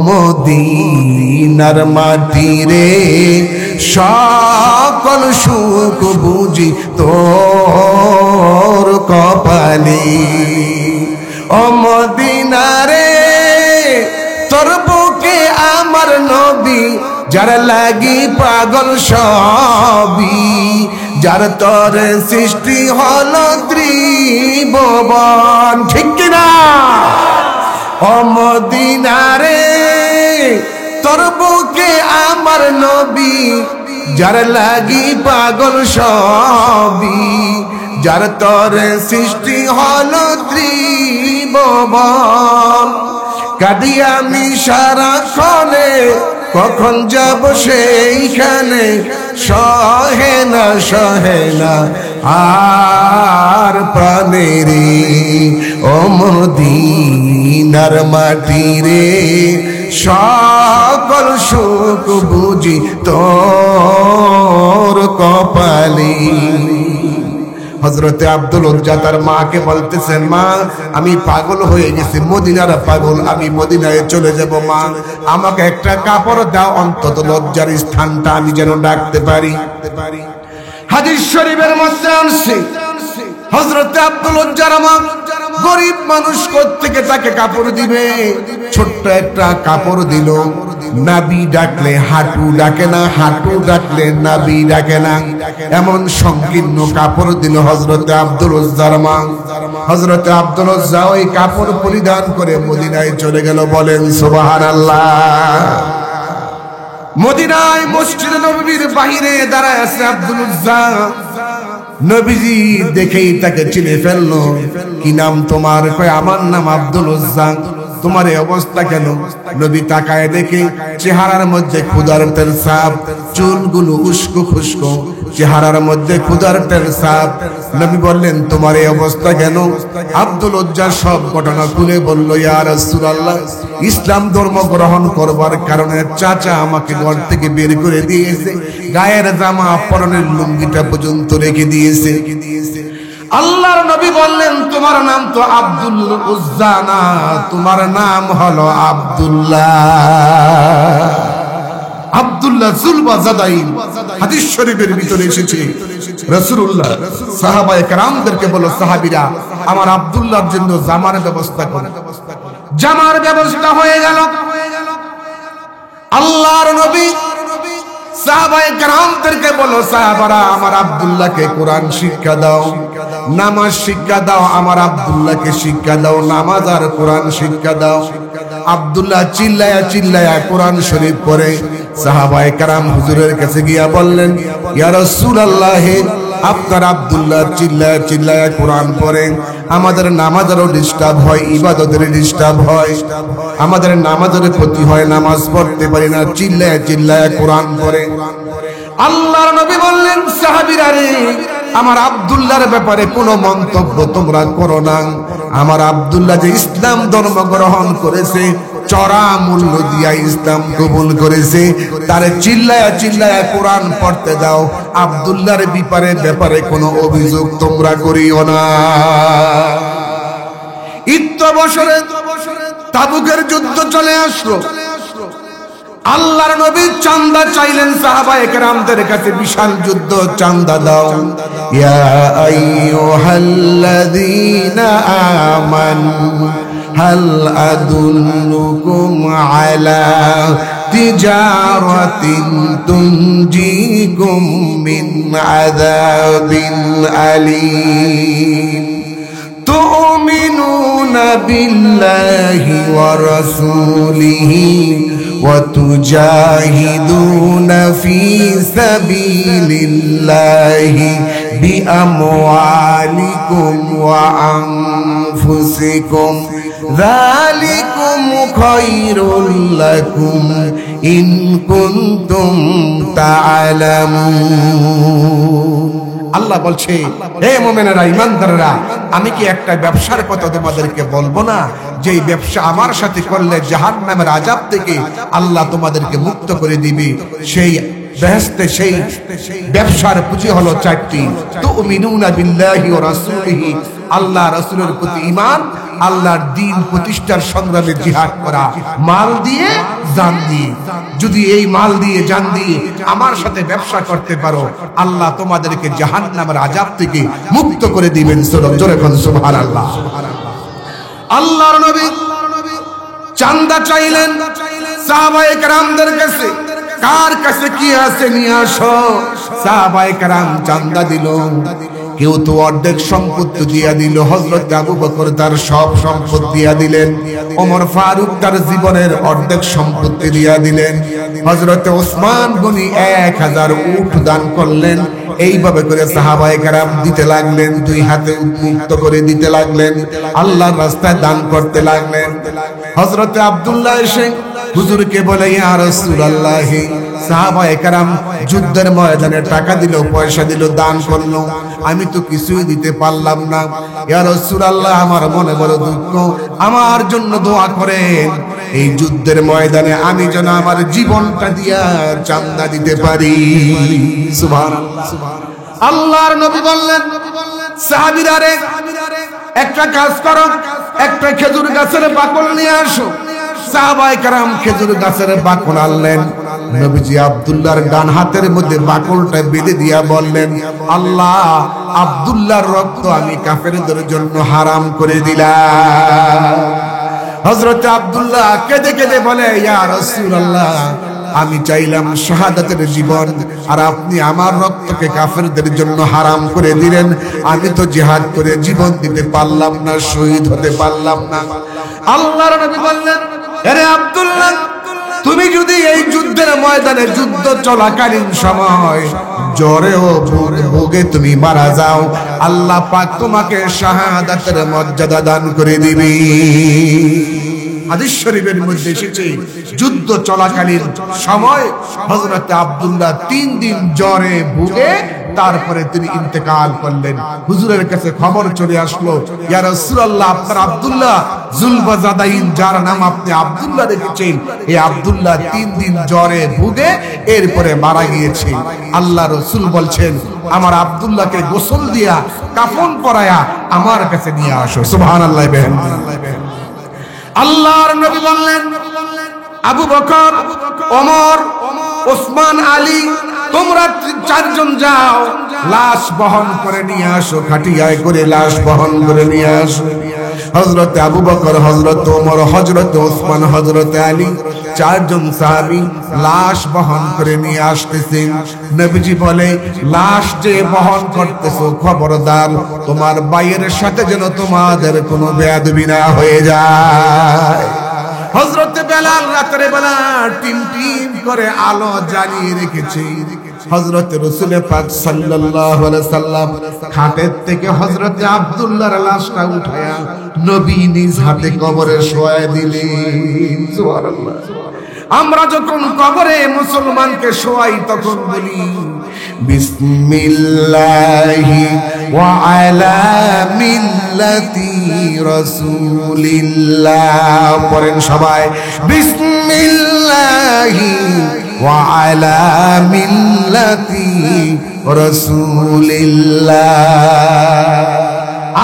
মদিনার মাটি রে সকল সুখ বুঝি তোর কপালে ও মদিনা রে তোর বুকে আমার নবী যার লাগি পাগল সবই যার তোর সৃষ্টি হলো ত্রিভুবন ঠিক কিনা ও মদিনা রে তোর বুকে আমার নবী যার লাগি পাগল সবই যার তোর সৃষ্টি হলো ত্রিভুবন কাঁদি আমি সারাক্ষণে কখন যাব সেইখানে সহে না আর প্রাণেরে ও মদিনার মাটি রে সকল সুখ বুঝি তোর কপালে হযরতে আব্দুল উজ্জা তার মাকে বলতেছেন মা আমি পাগল হয়ে গেছি মদিনার পাগল আমি মদিনায় চলে যাব মা আমাকে একটা কাপড় দাও অন্তত লজ্জার স্থানটা আমি যেন ডাকতে পারি হাদিস শরীফের মধ্যে আছে হযরতে আব্দুল উজ্জার মা গরিব মানুষ কোত্থেকে তাকে কাপড় দিবে ছোট্ট একটা কাপড় দিল নাবি ডাকলে হাঁটু ডাকে না হাঁটু ডাকলে নাবি ডাকে না এমন সংকীর্ণ কাপড় দিল হযরতে আব্দুল উজ্জার মা হযরতে আব্দুল উজ্জা ওই কাপড় পরিধান করে মদিনায় চলে গেল বলেন সুবহানাল্লাহ মদিনায় মসজিদ নববীর বাইরে দাঁড়ায় আছে আব্দুল উজ্জা নবীজি দেখেই তাকে চিনে ফেললো কি নাম তোমার কয় আমার নাম আব্দুল উজ্জা তোমার এই অবস্থা কেন নবী তাকায় দেখে চেহারার মধ্যে ক্ষুধার্তের ছাপ চুলগুলো উস্কো খুস্কো চেহারার মধ্যে ক্ষুধার্তের ছাপ নবী বললেন তোমার এই অবস্থা কেন আব্দুল উজ্জা সব ঘটনা খুলে বলল ইয়া রাসূলুল্লাহ ইসলাম ধর্ম গ্রহণ করবার কারণে চাচা আমাকে ঘর থেকে বের করে দিয়েছে গায়ের জামা পরনের লুঙ্গিটা পর্যন্ত রেখে দিয়েছে আল্লাহর নবী বললেন তোমার নাম তো আব্দুল উজ্জা না তোমার নাম হলো আব্দুল্লাহ জুলবাজাদাইন হাদিস শরীফের ভিতরে এসেছে রাসূলুল্লাহ সাহাবায়ে কেরামদেরকে বলো সাহাবীরা আমার আব্দুল্লাহর জন্য জামার ব্যবস্থা করো জামার ব্যবস্থা হয়ে গেল আল্লাহর নবী সাহাবায়ে কেরামদেরকে বলো সাহাবারা আমার আব্দুল্লাহকে কোরআন শিক্ষা দাও নামাজ শিক্ষা দাও আমার আব্দুল্লাহকে শিক্ষা দাও নামাজ আর কোরআন শিক্ষা দাও আব্দুল্লাহ চিল্লায়া চিল্লায়া কোরআন শরীফ পড়ে সাহাবায়ে কেরাম হুজুরের কাছে গিয়া বললেন ইয়া রাসূলুল্লাহ আপনার আব্দুল্লাহ চিল্লায়া চিল্লায়া কোরআন পড়ে আমাদের নামাজেরও ডিস্টার্ব হয় ইবাদতের ডিস্টার্ব হয় আমাদের নামাজের ক্ষতি হয় নামাজ পড়তে পারি না চিল্লায়া চিল্লায়া কোরআন পড়ে আল্লাহর নবী বললেন সাহাবীরা রে আমার আব্দুল্লাহর ব্যাপারে কোনো মন্তব্য তোমরা করো না আমার আব্দুল্লাহ যে ইসলাম ধর্ম গ্রহণ করেছে চড়া মূল্য দিয়া ইসলাম কবুল করেছে তারে চিল্লায়া চিল্লায়া কোরআন পড়তে দাও আব্দুল্লাহর ব্যাপারে কোনো অভিযোগ তোমরা করিও না ইত্য বছরে তাবুকের যুদ্ধ চলে আসলো আল্লাহর নবী চাঁদা চাইলেন সাহাবায়ে কেরামদের কাছে বিশাল যুদ্ধ চাঁদা দাও ইয়া আইয়ুহাল্লাযীনা আমানু হাল আদুল্লুকুম আলা তিজারাতিন তুনজিকুম মিন আযাবিন আলীম তুমিনুনা বিল্লাহি ওয়া রাসূলিহি وتجاهدون في سبيل الله بأموالكم وأنفسكم ذلكم خير لكم إن كنتم تعلمون আল্লাহ বলছে হে মুমিনেরা ঈমানদাররা আমি কি একটা ব্যবসার কথা তোমাদেরকে বলবো না যেই ব্যবসা আমার সাথে করলে জাহান্নামের আযাব থেকে আল্লাহ তোমাদেরকে মুক্ত করে দিবে সেই বেহেশতে সেই ব্যবসার পুঁজি হলো চারটি। তুমিনুনা বিল্লাহি ওয়া রাসূলিহি, আল্লাহ রাসূলের প্রতি ঈমান, আল্লাহর দ্বীন প্রতিষ্ঠার সংগ্রামে জিহাদ করা, মাল দিয়ে জান দিয়ে। যদি এই মাল দিয়ে জান দিয়ে আমার সাথে ব্যবসা করতে পারো, আল্লাহ তোমাদেরকে জাহান্নামের আযাব থেকে মুক্ত করে দিবেন। জোরে বলুন সুবহানাল্লাহ। আল্লাহর নবী চাঁদা চাইলেন সাহাবায়ে কেরামদের কাছে, কার কাছে কি আছে নিয়ে আসো। সাহাবায়ে কেরাম চাঁদা দিল। কেউ তো অর্ধেক সম্পত্তি দিয়া দিল, হযরত আবু বকর তার সব সম্পত্তি দিয়া দিলেন, ওমর ফারুক তার জীবনের অর্ধেক সম্পত্তি দিয়া দিলেন, হযরত ওসমান গনি 1000 উট দান করলেন। এইভাবে করে সাহাবায়ে কেরাম দিতে লাগলেন, দুই হাতে উন্মুক্ত করে দিতে লাগলেন, আল্লাহর রাস্তায় দান করতে লাগলেন। হযরত আব্দুল্লাহ এসে হুজুরকে বলে, ইয়া রাসূলুল্লাহ, সাহাবায়ে কেরাম যুদ্ধের ময়দানে টাকা দিল, পয়সা দিল, দান করলো, আমি তো কিছুই দিতে পারলাম না। ইয়া রাসূলুল্লাহ, আমার মনে বড় দুঃখ, আমার জন্য দোয়া করেন, এই যুদ্ধের ময়দানে আমি যেন আমার জীবনটা দিয়া চাঁদা দিতে পারি। সুবহানাল্লাহ। আল্লাহর নবী বললেন, সাহাবীরা রে, একটা কাজ করো, একটা খেজুর গাছের বাকল নিয়ে আসো। সাহাবায়ে কেরাম খেজুর গাছের বাকল আনলেন। নবীজি আব্দুল্লাহর ডান হাতের মধ্যে বাকলটা বেঁধে দিয়া বললেন, আল্লাহ, আব্দুল্লাহর রক্ত আমি কাফেরদের জন্য হারাম করে দিলাম। হযরত আব্দুল্লাহ কেঁদে কেঁদে বলে, ইয়া রাসূলুল্লাহ, আমি চাইলাম শাহাদাতের জীবন, আর আপনি আমার রক্তকে কাফেরদের জন্য হারাম করে দিলেন। আমি তো জিহাদ করে জীবন দিতে পারলাম না, শহীদ হতে পারলাম না। আল্লাহর নবী বললেন, আরে আব্দুল্লাহ, তুমি যদি এই যুদ্ধের ময়দানে যুদ্ধ চলাকালীন সময় জ্বরে ও ভোগে তুমি মারা যাও, আল্লাহ পাক তোমাকে শাহাদাতের মর্যাদা দান করে দিবে। হাদিস শরীফের মধ্যে এসেছে, যুদ্ধ চলাকালীন সময় হযরত আব্দুল্লাহ 3 দিন জ্বরে ভুগে তারপরে তিনি ইন্তেকাল করলেন। হুজুরের কাছে খবর চলে আসলো, ইয়া রাসূলুল্লাহ, আপনার আব্দুল্লাহ জুলবাজাদাইন, যার নাম আপনি আব্দুল্লাহ রেখেছেন, এই আব্দুল্লাহ 3 দিন জ্বরে ভুগে এরপরে মারা গিয়েছে। আল্লাহ রাসূল বলছেন, আমার আব্দুল্লাহকে গোসল দিয়া কাফন পরায়া আমার কাছে নিয়ে আসো। সুবহানাল্লাহ। আল্লাহর নবী বললেন, আবু বকর, ওমর, ওসমান, আলী, তোমরা 4 জন যাও, লাশ বহন করে নিয়ে আসো, খাটিয়ায় করে লাশ বহন করে নিয়ে আসো। হযরত আবু বকর, হযরত ওমর, হযরত ওসমান, হযরত আলী 4 জন সাহাবী লাশ বহন করে নিয়ে আসতেছেন। নবীজি বলে, লাশ যে বহন করতেছো, খবরদার তোমার ভাইয়ের সাথে যেন তোমাদের কোনো বেয়াদবি না হয়ে যায়। হযরত বেলাল রাতের বেলা টিম টিম করে আলো জ্বালিয়ে রেখেছে। হযরত রাসূল পাক সাল্লাল্লাহু আলাইহি সাল্লাম খাটের থেকে হযরত আব্দুল্লাহর লাশটা উঠায়া নবী নিজ হাতে কবরে শোয়ায় দিলেন। সুবহানাল্লাহ। আমরা যখন কবরে মুসলমানকে শোয়াই তখন বলি, বিসমিল্লাহি ওয়া আলা মিল্লাতি রাসূলিল্লাহ। পড়েন সবাই, বিসমিল্লাহি ওয়া আলা মিল্লাতি রাসূলিল্লাহ।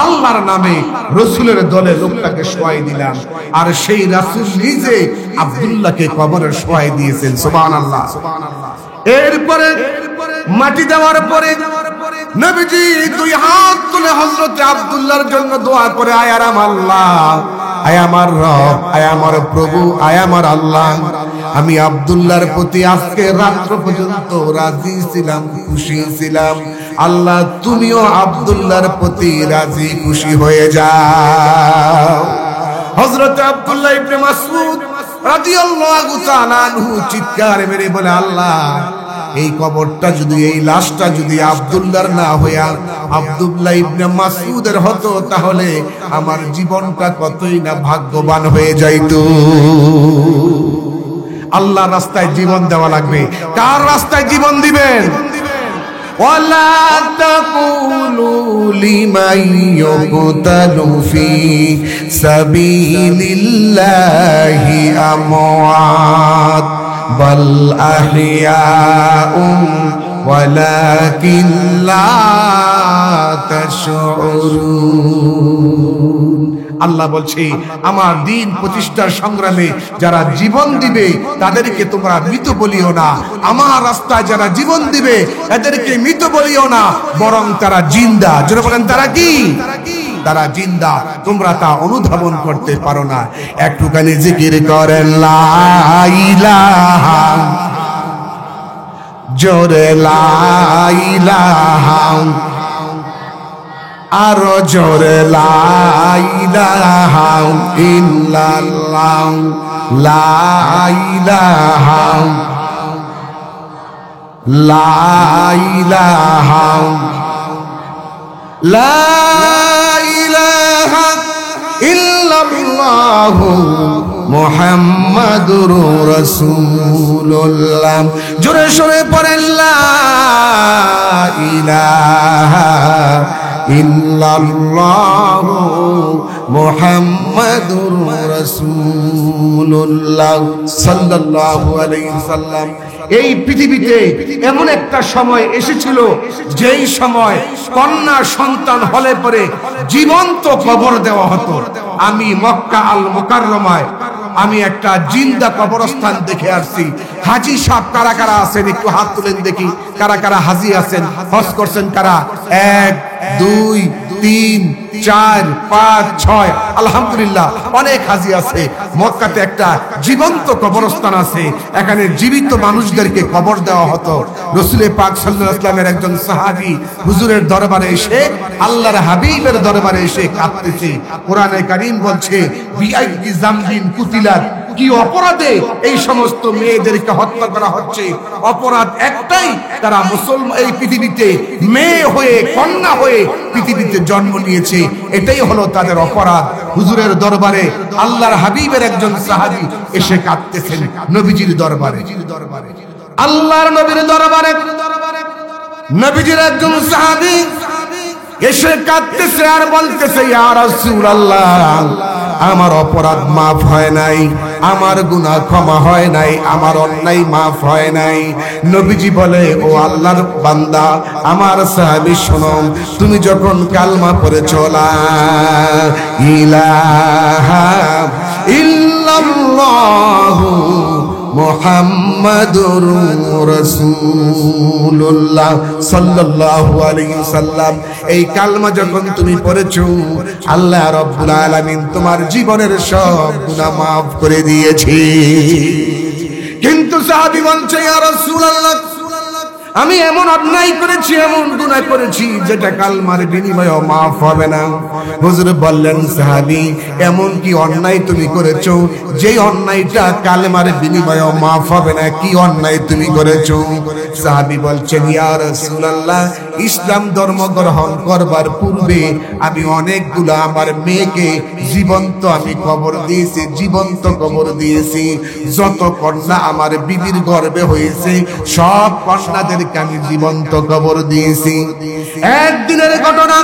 আল্লাহর নামে রাসূলের দলে লোকটাকে শোয়াই দিলাম, আর সেই রাসূল নিজে আব্দুল্লাহকে কবরে শোয়াই দিয়েছেন। সুবহানাল্লাহ। এরপরে মাটি দেওয়ার পরে নবীজি 2 হাত তুলে হযরত আব্দুল্লাহর জন্য দোয়া করে, আয় আমার আল্লাহ, আয় আমার রব, আয় আমার প্রভু, আয় আমার আল্লাহ, আমি আব্দুল্লাহর প্রতি আজকে রাত্র পর্যন্ত রাজি ছিলাম, খুশি ছিলাম, আল্লাহ তুমিও আব্দুল্লাহর প্রতি রাজি খুশি হয়ে যাও। হযরত আব্দুল্লাহ ইবনে মাসউদ রাদিয়াল্লাহু তাআলা আনহু চিৎকার মেরে বলে, আল্লাহ, এই কবরটা যদি, এই লাশটা যদি আব্দুল্লাহর না হইয়া আব্দুল্লাহ ইবনে মাসউদের হতো, তাহলে আমার জীবনটা কতই না ভাগ্যবান হয়ে যাইতো। আল্লাহর রাস্তায় জীবন দেওয়া লাগবে। কার রাস্তায় জীবন দিবেন? ওয়ালা তাকুলু লিমান ইউকতালু ফি সাবিলিল্লাহি আমওয়াত বাল আহিয়াউম ওয়ালাকিন লা তাশউরুন। আল্লাহ বলছে আমার দিন প্রতিষ্ঠার সংগ্রামে যারা জীবন দিবে তাদেরকে তোমরা মৃত বলিও না, আমার রাস্তায় যারা জীবন দিবে এদেরকে মৃত বলিও না, বরং তারা জিন্দা। যারা বলেন তারা কি? তারা জিন্দা, তোমরা তা অনুধাবন করতে পারো না। একটুখানি জিকির করেন লা ইলাহা, জোরে লা ইলাহা, আরো জোরে লা ইলাহা ইল্লাল্লাহ, লা ইলাহা, লা ইলাহা, লা ইলাহা ইল্লাল্লাহ মুহাম্মাদুর রাসূলুল্লাহ। জোরে সোরে পড়েন লা ইলাহা ইল্লাল্লাহ মুহাম্মাদুর রাসূলুল্লাহ সাল্লাল্লাহু আলাইহি সাল্লাম। এই পৃথিবীতে এমন একটা সময় এসেছিল যেই সময় কন্যা সন্তান হলে পরে জীবন্ত কবর দেওয়া হতো। আমি মক্কা আল মুকাররমায় আমি একটা জিন্দা কবরস্থান দেখে আসছি। হাজী সাহেব কারা কারা আছেন একটু হাত তুলেন দেখি। কারা কারা হাজী আছেন, হজ করছেন কারা? 1 2 3 4 5 6 আলহামদুলিল্লাহ অনেক হাজী আছে। মক্কাতে একটা জীবন্ত কবরস্থান আছে, এখানে জীবিত মানুষদেরকে কবর দেওয়া হতো। রাসূল পাক সাল্লাল্লাহু আলাইহি ওয়াসাল্লামের একজন সাহাবী হুজুরের দরবারে এসে, আল্লাহর হাবিবের দরবারে এসে কাঁদতেছে। কোরআনে কারীম বলছে বিআইয়ি যামবিন কুতিলাত, কি অপরাধে এই সমস্ত মেয়েদেরকে হত্যা করা হচ্ছে? অপরাধ একটাই, তারা মুসলমান এই পৃথিবীতে মেয়ে হয়ে কন্যা হয়ে পৃথিবীতে জন্ম নিয়েছে, এটাই হলো তাদের অপরাধ। হুজুরের দরবারে আল্লাহর হাবিবের একজন সাহাবী এসে কাঁদতেছেন নবীজির দরবারে। আল্লাহর নবীর দরবারে নবীজির একজন সাহাবী এসে কাঁদতেছে আর বলতেছে, ইয়া রাসূলুল্লাহ, আমার অপরাধ মাফ হয় নাই, আমার গুনাহ ক্ষমা হয় নাই, আমার অন্যায় মাফ হয় নাই। নবীজি বলে, ও আল্লাহর বান্দা, আমার সাহাবী শোনো, তুমি যখন কালমা পড়েছো লা ইলাহা ইল্লাল্লাহু মুহাম্মাদুর রাসূলুল্লাহ সাল্লাল্লাহু আলাইহি সাল্লাম, এই কালমা যখন তুমি পড়েছো, আল্লাহ রাব্বুল আলামিন তোমার জীবনের সব গুনাহ মাফ করে দিয়েছে। কিন্তু সাহাবী বলছে, ইয়া রাসূলুল্লাহ, আমি এমন অন্যায় করেছি, এমন গুনাহ করেছি যেটা কালমার বিনিময়ে মাফ হবে না। হুজুর বললেন, সাহাবী, এমন কি অন্যায় তুমি করেছো যে অন্যায়টা কালমার বিনিময়ে মাফ হবে না? কি অন্যায় তুমি করেছো? সাহাবী বলছেন, ইয়া রাসূলুল্লাহ, ইসলাম ধর্ম গ্রহণ করবার পূর্বে আমি অনেকগুলো আমার মেয়েকে জীবন্ত আমি কবর দিয়েছি, জীবন্ত কবর দিয়েছি। যত কন্যা আমার বিবির গর্ভে হয়েছে সব কন্যাদেরকে আমি জীবন্ত কবর দিয়েছি। একদিনের ঘটনা,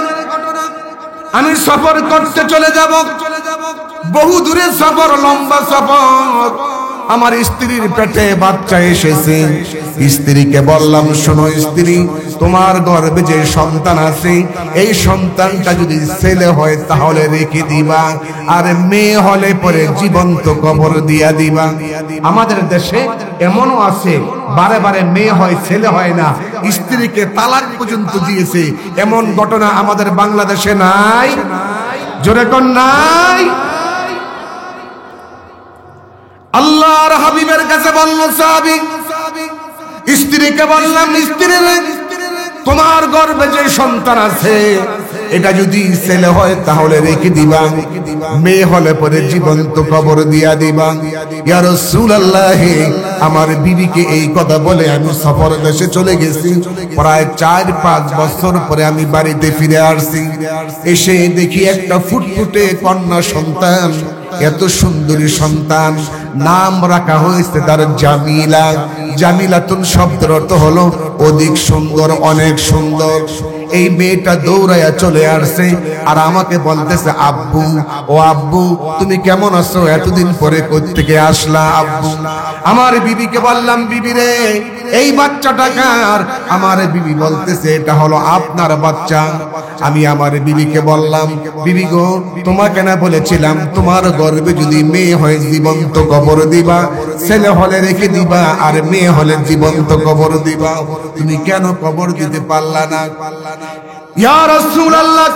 আমি সফর করতে চলে যাব, বহু দূরের সফর, লম্বা সফর। আমার স্ত্রীর পেটে বাচ্চা এসেছে। স্ত্রীকে বললাম, শোনো স্ত্রী, তোমার গর্ভে যে সন্তান আছে, এই সন্তানটা যদি ছেলে হয় তাহলে রেখে দিবা, আর মেয়ে হলে পরে জীবন্ত কবর দিয়া দিবা। আমাদের দেশে এমনও আছে বারে বারে মেয়ে হয় ছেলে হয় না, স্ত্রীকে তালাক পর্যন্ত দিয়েছে। এমন ঘটনা আমাদের বাংলাদেশে নাই? জোরে কোন নাই? আল্লাহর হাবিবের কাছে বলল সাহাবী, স্ত্রীকে বললাম, স্ত্রী রে, তোমার গর্ভে যে সন্তান আছে এটা যদি ছেলে হয় তাহলে রেখে দিবা, মেয়ে হলে পরে জীবন্ত কবর দিয়া দিবা। ইয়া রাসূলুল্লাহ, আমার বিবিকে এই কথা বলে আমি সফর দেশে চলে গেছি। প্রায় 4-5 বছর পরে আমি বাড়িতে ফিরে আসছি। এসে দেখি একটা ফুটফুটে কন্যা সন্তান, এত সুন্দরী সন্তান, নাম রাখা হয়েছে তার জামিলা। জামিলাতুন শব্দের অর্থ হলো অধিক সুন্দর, অনেক সুন্দর। এই মেয়েটা দৌড়াইয়া চলে আসছে আর আমাকে বলতেছে, আব্বু, ও আব্বু তুমি কেমন আছো, এতদিন পরে কই থেকে আসলা আব্বু? আমার বিবিকে বললাম, বিবি রে এই বাচ্চাটা কার? আমার বিবি বলতেছে, এটা হলো আপনার বাচ্চা। আমি আমার বিবিকে বললাম, বিবি গো, তোমাকে না বলেছিলাম তোমার গর্ভে যদি মেয়ে হয় জীবন্ত কবর দিবা, ছেলে হলে রেখে দিবা, আর মেয়ে হলে জীবন্ত কবর দিবা, তুমি কেন কবর দিতে পারলা না? ইয়া রাসূলুল্লাহ,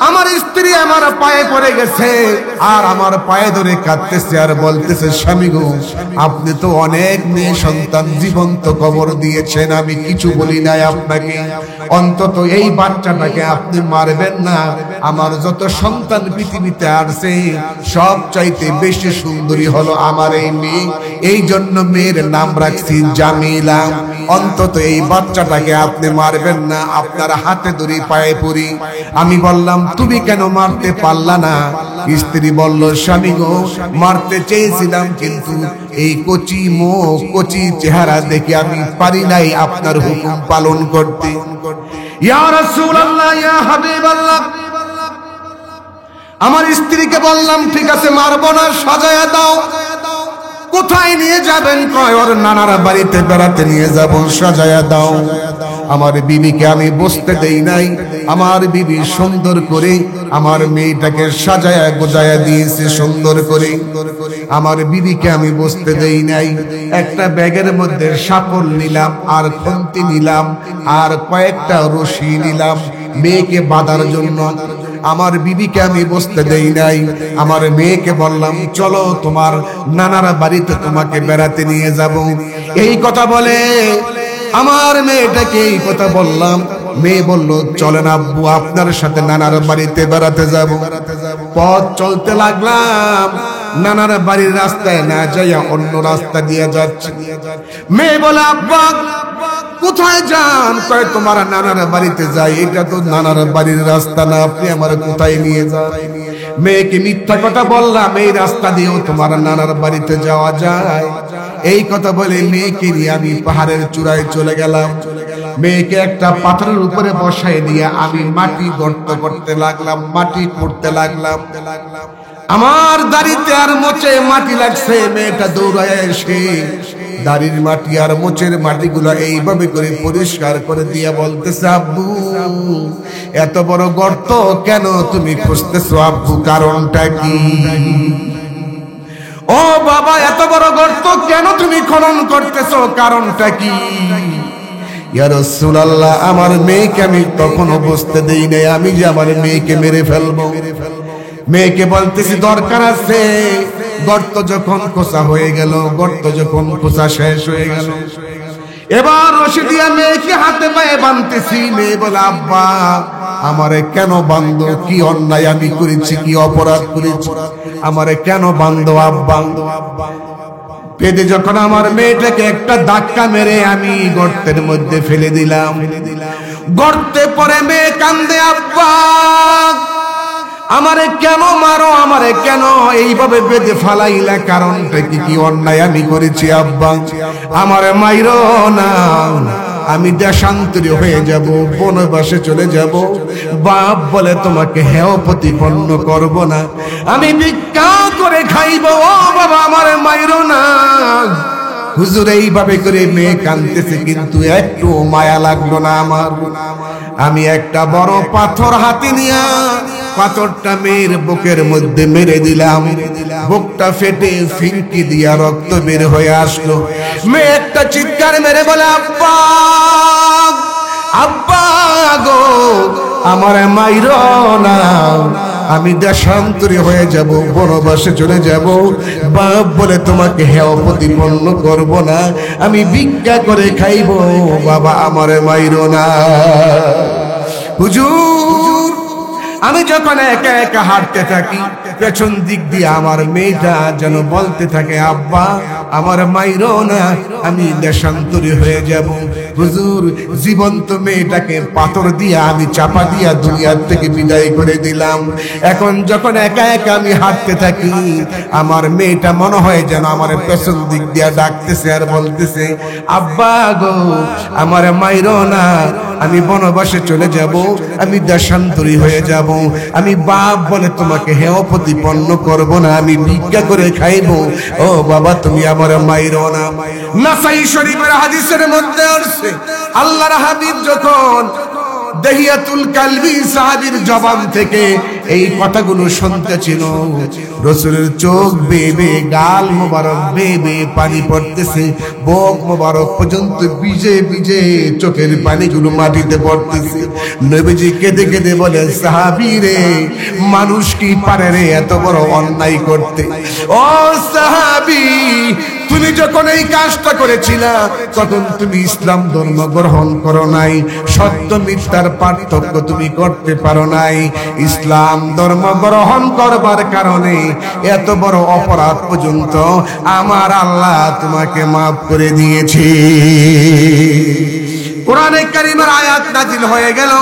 আমার স্ত্রী আমার পায়ে পড়ে গেছে আর আমার পায়ে ধরে কাঁদতেছে আর বলতেছে, স্বামী গো, আপনি তো অনেক মেয়ে সন্তান জীবন্ত কবর দিয়েছেন, আমি কিছু বলি নাই আপনাকে, অন্তত এই বাচ্চাটাকে আপনি মারবেন না। আমার যত সন্তান পৃথিবীতে আসছে সব চাইতে বেশি সুন্দরী হলো আমার এই মেয়ে, এই জন্য মেয়ের নাম রাখছি জামিলা। অন্তত এই বাচ্চাটাকে আপনি মারবেন না, আপনার হাতে ধরে পায়ে পড়ি। আমি বললাম, তুমি কেন মারতে পারলা না? স্ত্রী বলল, স্বামী গো, মারতে চেয়েছিলাম কিন্তু এই কচি মুখ কচি চেহারা দেখে আমি পারি নাই আপনার হুকুম পালন করতে। ইয়া রাসূলুল্লাহ, ইয়া হাবিবাল্লাহ, আমার স্ত্রীকে বললাম, ঠিক আছে মারবো না, সাজায়া দাও। কোথায় নিয়ে যাবেন? কয় ওর নানার বাড়িতে বেড়াতে নিয়ে যাব, সাজায়া দাও। আমার বিবিকে আমি বসতে দেই নাই, আমার বিবি সুন্দর করে আমার মেয়েটাকে সাজায়া গোজায়া দিয়েছে সুন্দর করে। আমার বিবিকে আমি বসতে দেই নাই। একটা ব্যাগের মধ্যে সাপল নিলাম আর খুন্তি নিলাম আর কয়েকটা রশি নিলাম মেয়েকে বাঁধার জন্য। আমার বিবিকে আমি বসতে দেই নাই। আমার মেয়েকে বললাম, চলো তোমার নানার বাড়িতে তোমাকে বেড়াতে নিয়ে যাব। এই কথা বলে আমার মেয়েটাকে এই কথা বললাম। মেয়ে বলল, চলেন আব্বু, আপনার সাথে নানার বাড়িতে বেড়াতে যাব। পথ চলতে লাগলাম, নানার বাড়ির রাস্তায় না যাইয়া অন্য রাস্তা দিয়ে যাচ্ছে। মেয়ে বলে, আব্বা কোথায় যান? কয় তোমার নানার বাড়িতে যাই। এটা তো নানার বাড়ির রাস্তা না, আপনি আমার কোথায় নিয়ে যান? মেয়েকে মিথ্যা কথা বললাম, এই রাস্তা দিয়েও তোমার নানার বাড়িতে যাওয়া যায়। এই কথা বলে মেয়েকে নিয়ে আমি পাহাড়ের চূড়ায় চলে গেলাম। মেয়েকে একটা পাথরের উপরে বসাই দিয়ে আমি মাটি গর্ত করতে লাগলাম, মাটি করতে লাগলাম। আমার দাড়িতে আর মোচে মাটি লাগছে। মেয়েটা দৌড়ায় এসে দাড়ির মাটি আর মোচের মাটিগুলো এইভাবে করে পরিষ্কার করে দিয়ে বলতেছে, আব্বু এত বড় গর্ত কেন তুমি খুঁজতেছো আব্বু, কারণটা কি? ও বাবা, এত বড় গর্ত কেন তুমি খনন করতেছো, কারণটা কি? ইয়া রাসূলুল্লাহ, আমার মেয়েকে আমি তখনও বুঝতে দেই নাই আমি যে আমার মেয়েকে মেরে ফেলবো। মেয়েকে বলতেছি, দরকার আছে। গর্ত যখন খোঁচা হয়ে গেল, গর্ত যখন খোঁচা শেষ হয়ে গেল, এবার রশি দিয়া মেয়েকে হাতে পায়ে বাঁধতেছি। মেয়ে বলে, আব্বা আমারে কেন বাঁধো? কি অন্যায় আমি করেছি, কি অপরাধ করেছি, আমারে কেন বাঁধো আব্বা? পেটে যখন আমার মেয়েটাকে একটা ধাক্কা মেরে আমি গর্তের মধ্যে ফেলে দিলাম। গর্তে পরে মেয়ে কান্দে, আব্বা আমারে কেন মারো, আমারে কেন এইভাবে বেঁধে ফালাইলা, কারণটা কি? কি অন্যায় আমি করেছি আব্বা? আমারে মাইরো না, আমি দেশান্তরী হয়ে যাব, বনবাসে চলে যাব। বাপ বলে তোমাকে হেয় প্রতিপন্ন করব না, আমি ভিক্ষা করে খাইব। ও বাবা আমারে মাইরো না। হুজুর এইভাবে করে মেয়ে কাঁদতেছে, কিন্তু একটু মায়া লাগলো না আমার। আমি একটা বড় পাথর হাতে নিয়ে পাথরটা মেয়ের বুকের মধ্যে মেরে দিলাম। বুকটা ফেটে ফিনকি দিয়া রক্ত বের হয়ে আসলো। মেয়ে একটা চিৎকার মেরে বলে, আব্বা আব্বা গো আমারে মাইরো না, আমি দেশান্তরী হয়ে যাব, বনবাসে চলে যাব। বাপ বলে তোমাকে হেয় প্রতিপন্ন করব না, আমি ভিক্ষা করে খাইব। বাবা আমারে মাইরো না। হুজুর আমি যখন একা একা হাঁটতে থাকি, পেছন দিক দিয়ে আমার মেয়েটা যেন বলতে থাকে, আব্বা আমার মাইরো না, আমি দেশান্তরী হয়ে যাব। হুজুর জীবন্ত মেয়েটাকে পাথর দিয়া আমি চাপা দিয়া দুনিয়ার থেকে বিদায় করে দিলাম। এখন যখন একা একা আমি হাঁটতে থাকি, আমার মেয়েটা মনে হয় যেন আমার পেছন দিক দিয়া ডাকতেছে আর বলতেছে, আব্বা গো আমার মাইরো না, আমি বনবাসে চলে যাব, আমি দেশান্তরী হয়ে যাব, আমি বাপ বলে তোমাকে হেয় প্রতিপন্ন করব না, আমি ভিক্ষা করে খাইব। ও বাবা তুমি আমার মাইরো না। নাসাই শরীফের হাদিসের মধ্যে আসছে আল্লাহর হাবিব যখন দহিয়াতুল কালবি সাহাবীর জবান থেকে এই কথাগুলো শুনতেছিল, রাসূলের চোখ বেয়ে গাল মোবারক বেয়ে পানি পড়তেছে, বুক মোবারক পর্যন্ত ভিজে ভিজে চোখের পানিগুলো মাটিতে পড়তেছে। নবীজি কেঁদে কেঁদে বলে, সাহাবী রে, মানুষ কি পারে রে এত বড় অন্যায় করতে? ও সাহাবী, তুমি যখন এই কাজটা করেছিলা তখন তুমি ইসলাম ধর্ম গ্রহণ করো নাই, সত্য মিথ্যার পার্থক্য তুমি করতে পারো নাই। ইসলাম ধর্ম গ্রহণ করবার কারণে এত বড় অপরাধ পর্যন্ত আমার আল্লাহ তোমাকে মাফ করে দিয়েছে। কোরআনে কারীমের আয়াত নাযিল হয়ে গেল,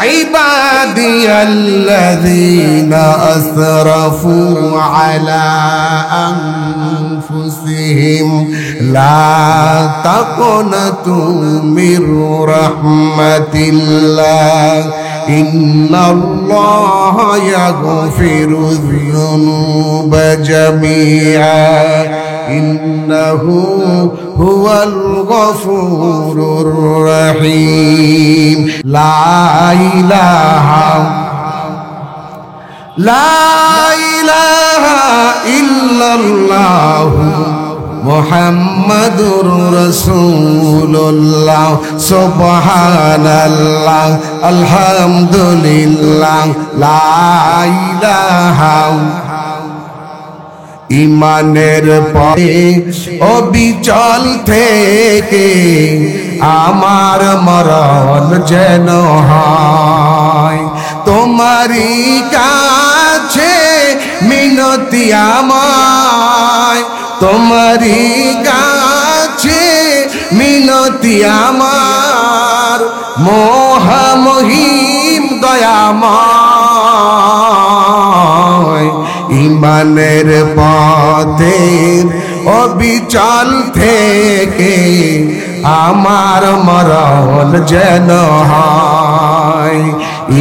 عبادي الذين أسرفوا على أنفسهم لا تقنطوا من رحمة الله إن الله يغفر الذنوب جميعا إنه هو الغفور الرحيم لا إله إلا الله মুহাম্মাদুর রাসূলুল্লাহ সুবহানাল্লাহ আলহামদুলিল্লাহ লা ইলাহা ইমানের পথে অবিচল থেকে আমার মরণ যেন হয়, তোমারই কাছে মিনতি আমায়, তোমারই কাছে মিনতি আমার, মহামহিম দয়াময়, ইমানের পথে অবিচল থেকে আমার মরণ যেন হয়,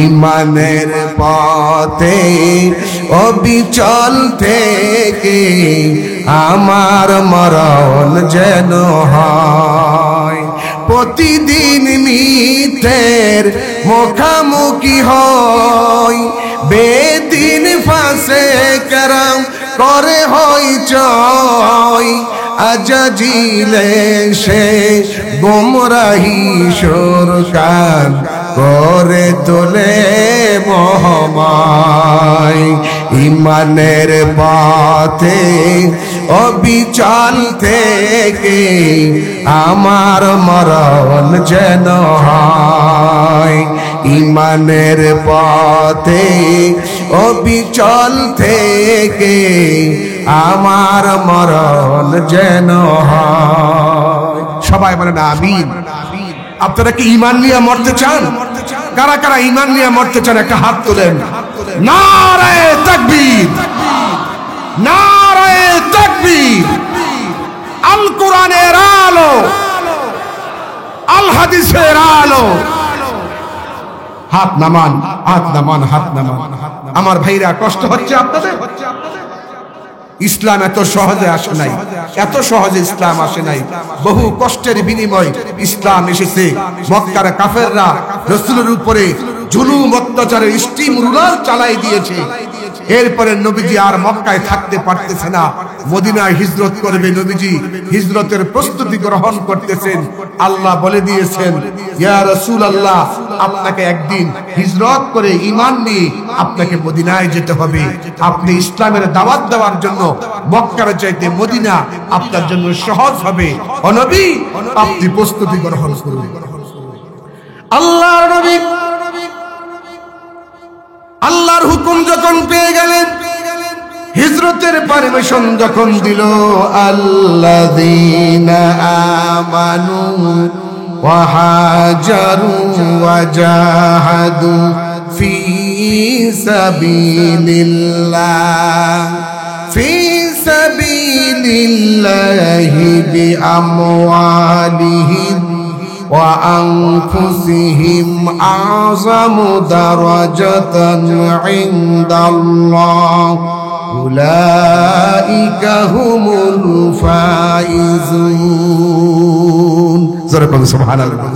ইমানের পথে অবিচল থেকে আমার মরণ যেন হয়। প্রতিদিন মিথ্যের মুখামুখি হই, বেদিন ফাঁসে কেরাম করে হই চয়, আজাজিলে সে গোমরাহি সরকার করে তোলে মহামায়, ইমানের পথে অবিচল থেকে আমার মরণ যেন হয়, ইমানের পথে অবিচল থেকে আমার মরণ যেন হয়। সবাই বলেন আমিন। আপনারা কি ঈমান নিয়ে মরতে চান? কারা কারা ঈমান নিয়ে মরতে চান একটা হাত তোলেন। নারায়ে তাকবীর, নারায়ে তাকবীর। আল কোরআনের আলো, আল হাদিসের আলো। হাত নামান, হাত নামান, হাত নামান। আমার ভাইরা কষ্ট হচ্ছে আপনাদের? ইসলাম এত সহজে আসে নাই, এত সহজে ইসলাম আসে নাই। বহু কষ্টের বিনিময় ইসলাম এসেছে। মক্কার কাফেররা রাসূলের উপরে জুলুম অত্যাচারের স্টিম রুলার চালাই দিয়েছে। এরপরে নবীজি আর মক্কায় থাকতে পারতেছে না, মদিনায় হিজরত করবে। নবীজি হিজরতের প্রস্তুতি গ্রহণ করতেছেন। আল্লাহ বলে দিয়েছেন, ইয়া রাসূলুল্লাহ, আপনাকে একদিন হিজরত করে ঈমান নিয়ে আপনাকে মদিনায় যেতে হবে। আপনি ইসলামের দাওয়াত দেওয়ার জন্য মক্কার চাইতে মদিনা আপনার জন্য সহজ হবে। ও নবী, আপনি প্রস্তুতি গ্রহণ করুন। আল্লাহর নবী আল্লাহর হুকুম যখন পেয়ে গেলেন, হিজরতের পারমিশন যখন দিল, আল্লাযীনা আমানু ওয়া হাজারু ওয়া জাহাদু ফি সাবিলিল্লাহ, ফি সাবিলিল্লাহি বিআমওয়ালিহিম ওয়া আনফুসিহিম আ'যামু দারাজাতান ইনদাল্লাহ উলাইকা হুমুল ফাইজুন। জোরে বলুন সুবহানাল্লাহ।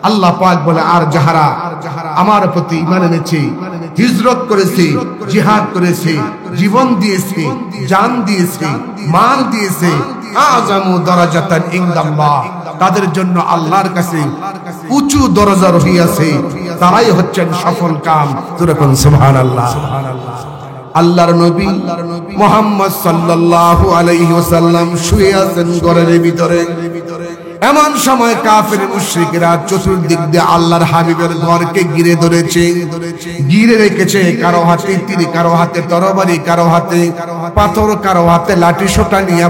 আল্লাহ পাক বলে, আর যাহারা আমার প্রতি ঈমান এনেছে, হিজরত করেছে, জিহাদ করেছে, জীবন দিয়েছে, জান দিয়েছে, মাল দিয়েছে, আ'যামু দারাজাতান ইনদাল্লাহ, তাদের জন্য আল্লাহর কাছে উঁচু দরজা রহিয়াছে, তারাই হচ্ছেন সফল কাম। জোরে বলুন সুবহানাল্লাহ। আল্লাহর নবী মুহাম্মদ সাল্লাল্লাহু আলাইহি ওয়াসাল্লাম শুয়ে আছেন ঘরের ভিতরে। এমন সময় কাফের মুশরিকরা চতুর্দিক দিয়ে আল্লাহর হাবিবের ঘরকে ঘিরে ধরেছে, ঘিরে রেখেছে। কারো হাতে তীর, কারো হাতে তরবারি, কারো হাতে পাথর, কারো হাতে লাঠি সোটা নিয়ে,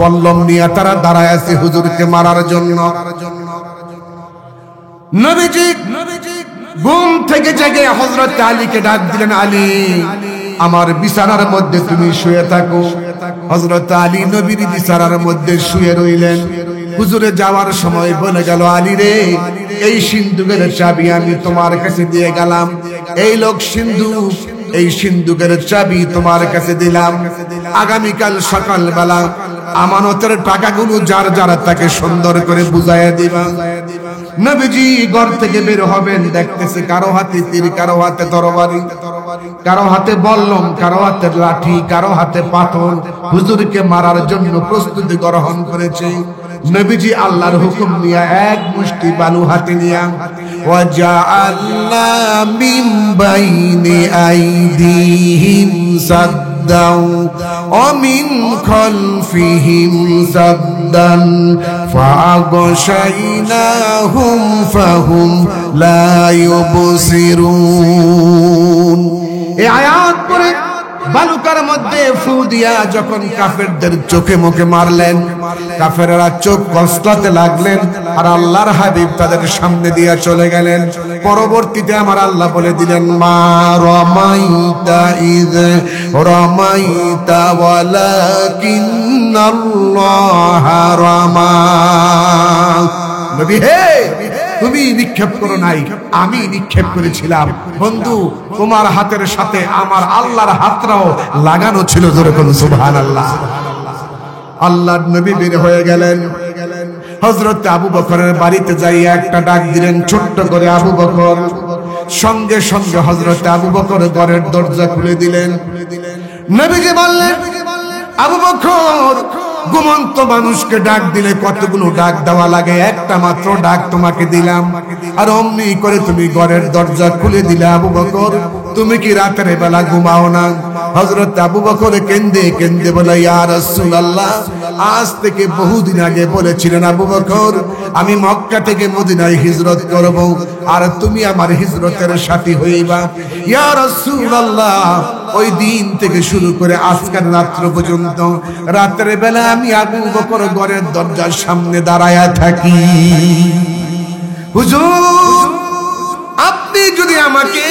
বল্লম নিয়ে তারা দাঁড়ায় আছে হুজুরকে মারার জন্য। নবীজি ঘুম থেকে জেগে হযরত আলীকে ডাক দিলেন, আলী আমার বিছানার মধ্যে তুমি শুয়ে থাকো। হযরত আলী নবীর বিছানার মধ্যে শুয়ে রইলেন। হুজুরে যাওয়ার সময় বলে গেল, আলী রে, এই সিন্দুকের চাবি আমি তোমার কাছে দিয়ে গেলাম, এই লোক সিন্ধুক, এই সিন্ধুকের চাবি তোমার কাছে দিলাম। আগামীকাল সকালবেলা আমানতের টাকাগুলো যার যারা তাকে সুন্দর করে বুঝাইয়া দিবা। নবীজি ঘর থেকে বের হবেন, দেখতেছে কারো হাতে তীর, কারো হাতে তরবারি, কারো হাতে বল্লম, কারো হাতে লাঠি, কারো হাতে পাথর, হুজুরকে মারার জন্য প্রস্তুতি গ্রহণ করেছে। নবীজি আল্লাহর হুকুম নিয়ে এক মুষ্টি বালু হাতে নিয়ে, ওয়াজআলনা মিন বাইনি আইদিহিম সাদ্দাও ওয়া মিন খালফিহিম সাদ্দান ফাআগশাইনাহুম ফাহুম লা ইউবসিরুন। এই আয়াত পড়ে বালুকার মধ্যে ফু দিয়া যখন কাফেরদের চোখে মুখে মারলেন, কাফেররা চোখ কসলাতে লাগলেন, আর আল্লাহর হাবিব তাদের সামনে দিয়া চলে গেলেন। পরবর্তীতে আমার আল্লাহ বলে দিলেন, মা রামাইতা ইয রামাইতা ওয়ালাকিন্নাল্লাহা রামা। নবী হে, তুমি নিক্ষেপ করো নাই, আমি নিক্ষেপ করেছিলাম। বন্ধু, তোমার হাতের সাথে আমার আল্লাহর হাতটাও লাগানো ছিল। জোরে বলুন সুবহানাল্লাহ। আল্লাহর নবী বের হয়ে গেলেন, হযরত আবু বকরের বাড়িতে যাইয়া একটা ডাক দিলেন ছোট্ট করে, আবু বকর। সঙ্গে সঙ্গে হযরত আবু বকর ঘরের দরজা খুলে দিলেন। নবীজি বললেন, আবু বকর, ঘুমন্ত মানুষকে ডাক দিলে কতগুলো ডাক দেওয়া লাগে, একটা মাত্র ডাক তোমাকে দিলাম, আর অমনি করে তুমি ঘরের দরজা খুলে দিলে। আবু বকর, তুমি কি রাতের বেলা ঘুমাও না? হযরত আবু বকর কেন্দে কেন্দে বলে, ইয়া রাসূলুল্লাহ, আজ থেকে বহুদিন আগে বলেছিলেন আবু বকর, আমি মক্কা থেকে মদিনায় হিজরত করব, আর তুমি আমার হিজরতের সাথী হইবা। ইয়া রাসূলুল্লাহ, ওই দিন থেকে শুরু করে আজকের রাত্র পর্যন্ত রাতের বেলা আমি আবু বকর ঘরের দরজার সামনে দাঁড়ায়া থাকি। হুজুর, আপনি যদি আমাকে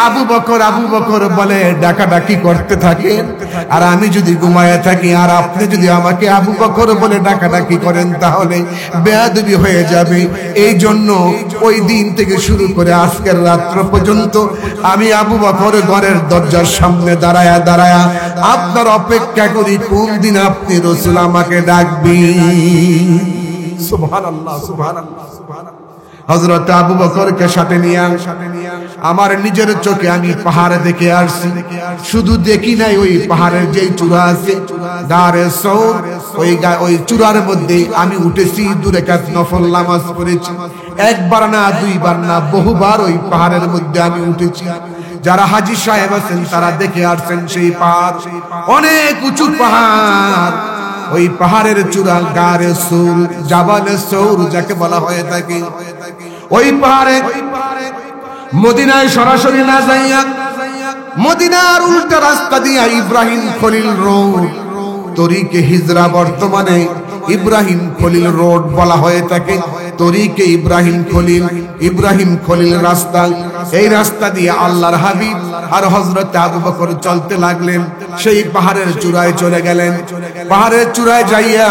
আবু বকর আবু বকর বলে ডাকাডাকি করতে থাকেন, আর আমি যদি ঘুমায়া থাকি, আর আপনি যদি আমাকে আবু বকর বলে ডাকাডাকি করেন, তাহলে বেয়াদবি হয়ে যাবে। এই জন্য ওই দিন থেকে শুরু করে আজকের রাত্র পর্যন্ত আমি আবু বকর ঘরের দরজার সামনে দাঁড়ায়া দাঁড়ায়া আপনার অপেক্ষা করি, কোন দিন আপনি রাসূল আমাকে ডাকবেন। সুবহানাল্লাহ, সুবহানাল্লাহ, সুবহানাল্লাহ। হযরত আবু বকরকে সাথে নিয়ে আমার নিজের চোখে আমি পাহাড় দেখে আসছি। শুধু দেখি নাই, ওই পাহাড়ের যেই চূড়া আছে গারে সৌর, ওই চূড়ার মধ্যে আমি উঠেছি, 2 রাকাত নফল নামাজ পড়েছি। একবার না, দুইবার না, বহুবার ওই পাহাড়ের মধ্যে আমি উঠেছি। যারা হাজী সাহেব আছেন তারা দেখে আসছেন সেই পাহাড়, অনেক উঁচু পাহাড়। ওই পাহাড়ের চূড়া গারে সৌর, জাবালে সৌর যাকে বলা হয়ে থাকে। ওই পাহাড়ে মদিনায় সরাসরি না যাইয়া মদিনার উল্টা রাস্তা দিয়া ইব্রাহিম খলিল রোড, তরিকে হিজরা বর্তমানে ইব্রাহিম খলিল রোড বলা হয়ে থাকে। তরিকে ইব্রাহিম খলিল রাস্তা, এই রাস্তা দিয়ে আল্লাহর হাবিব আর হযরত আবু বকর চলতে লাগলেন। সেই পাহাড়ের চূড়ায় চলে গেলেন। পাহাড়ের চূড়ায় যাইয়া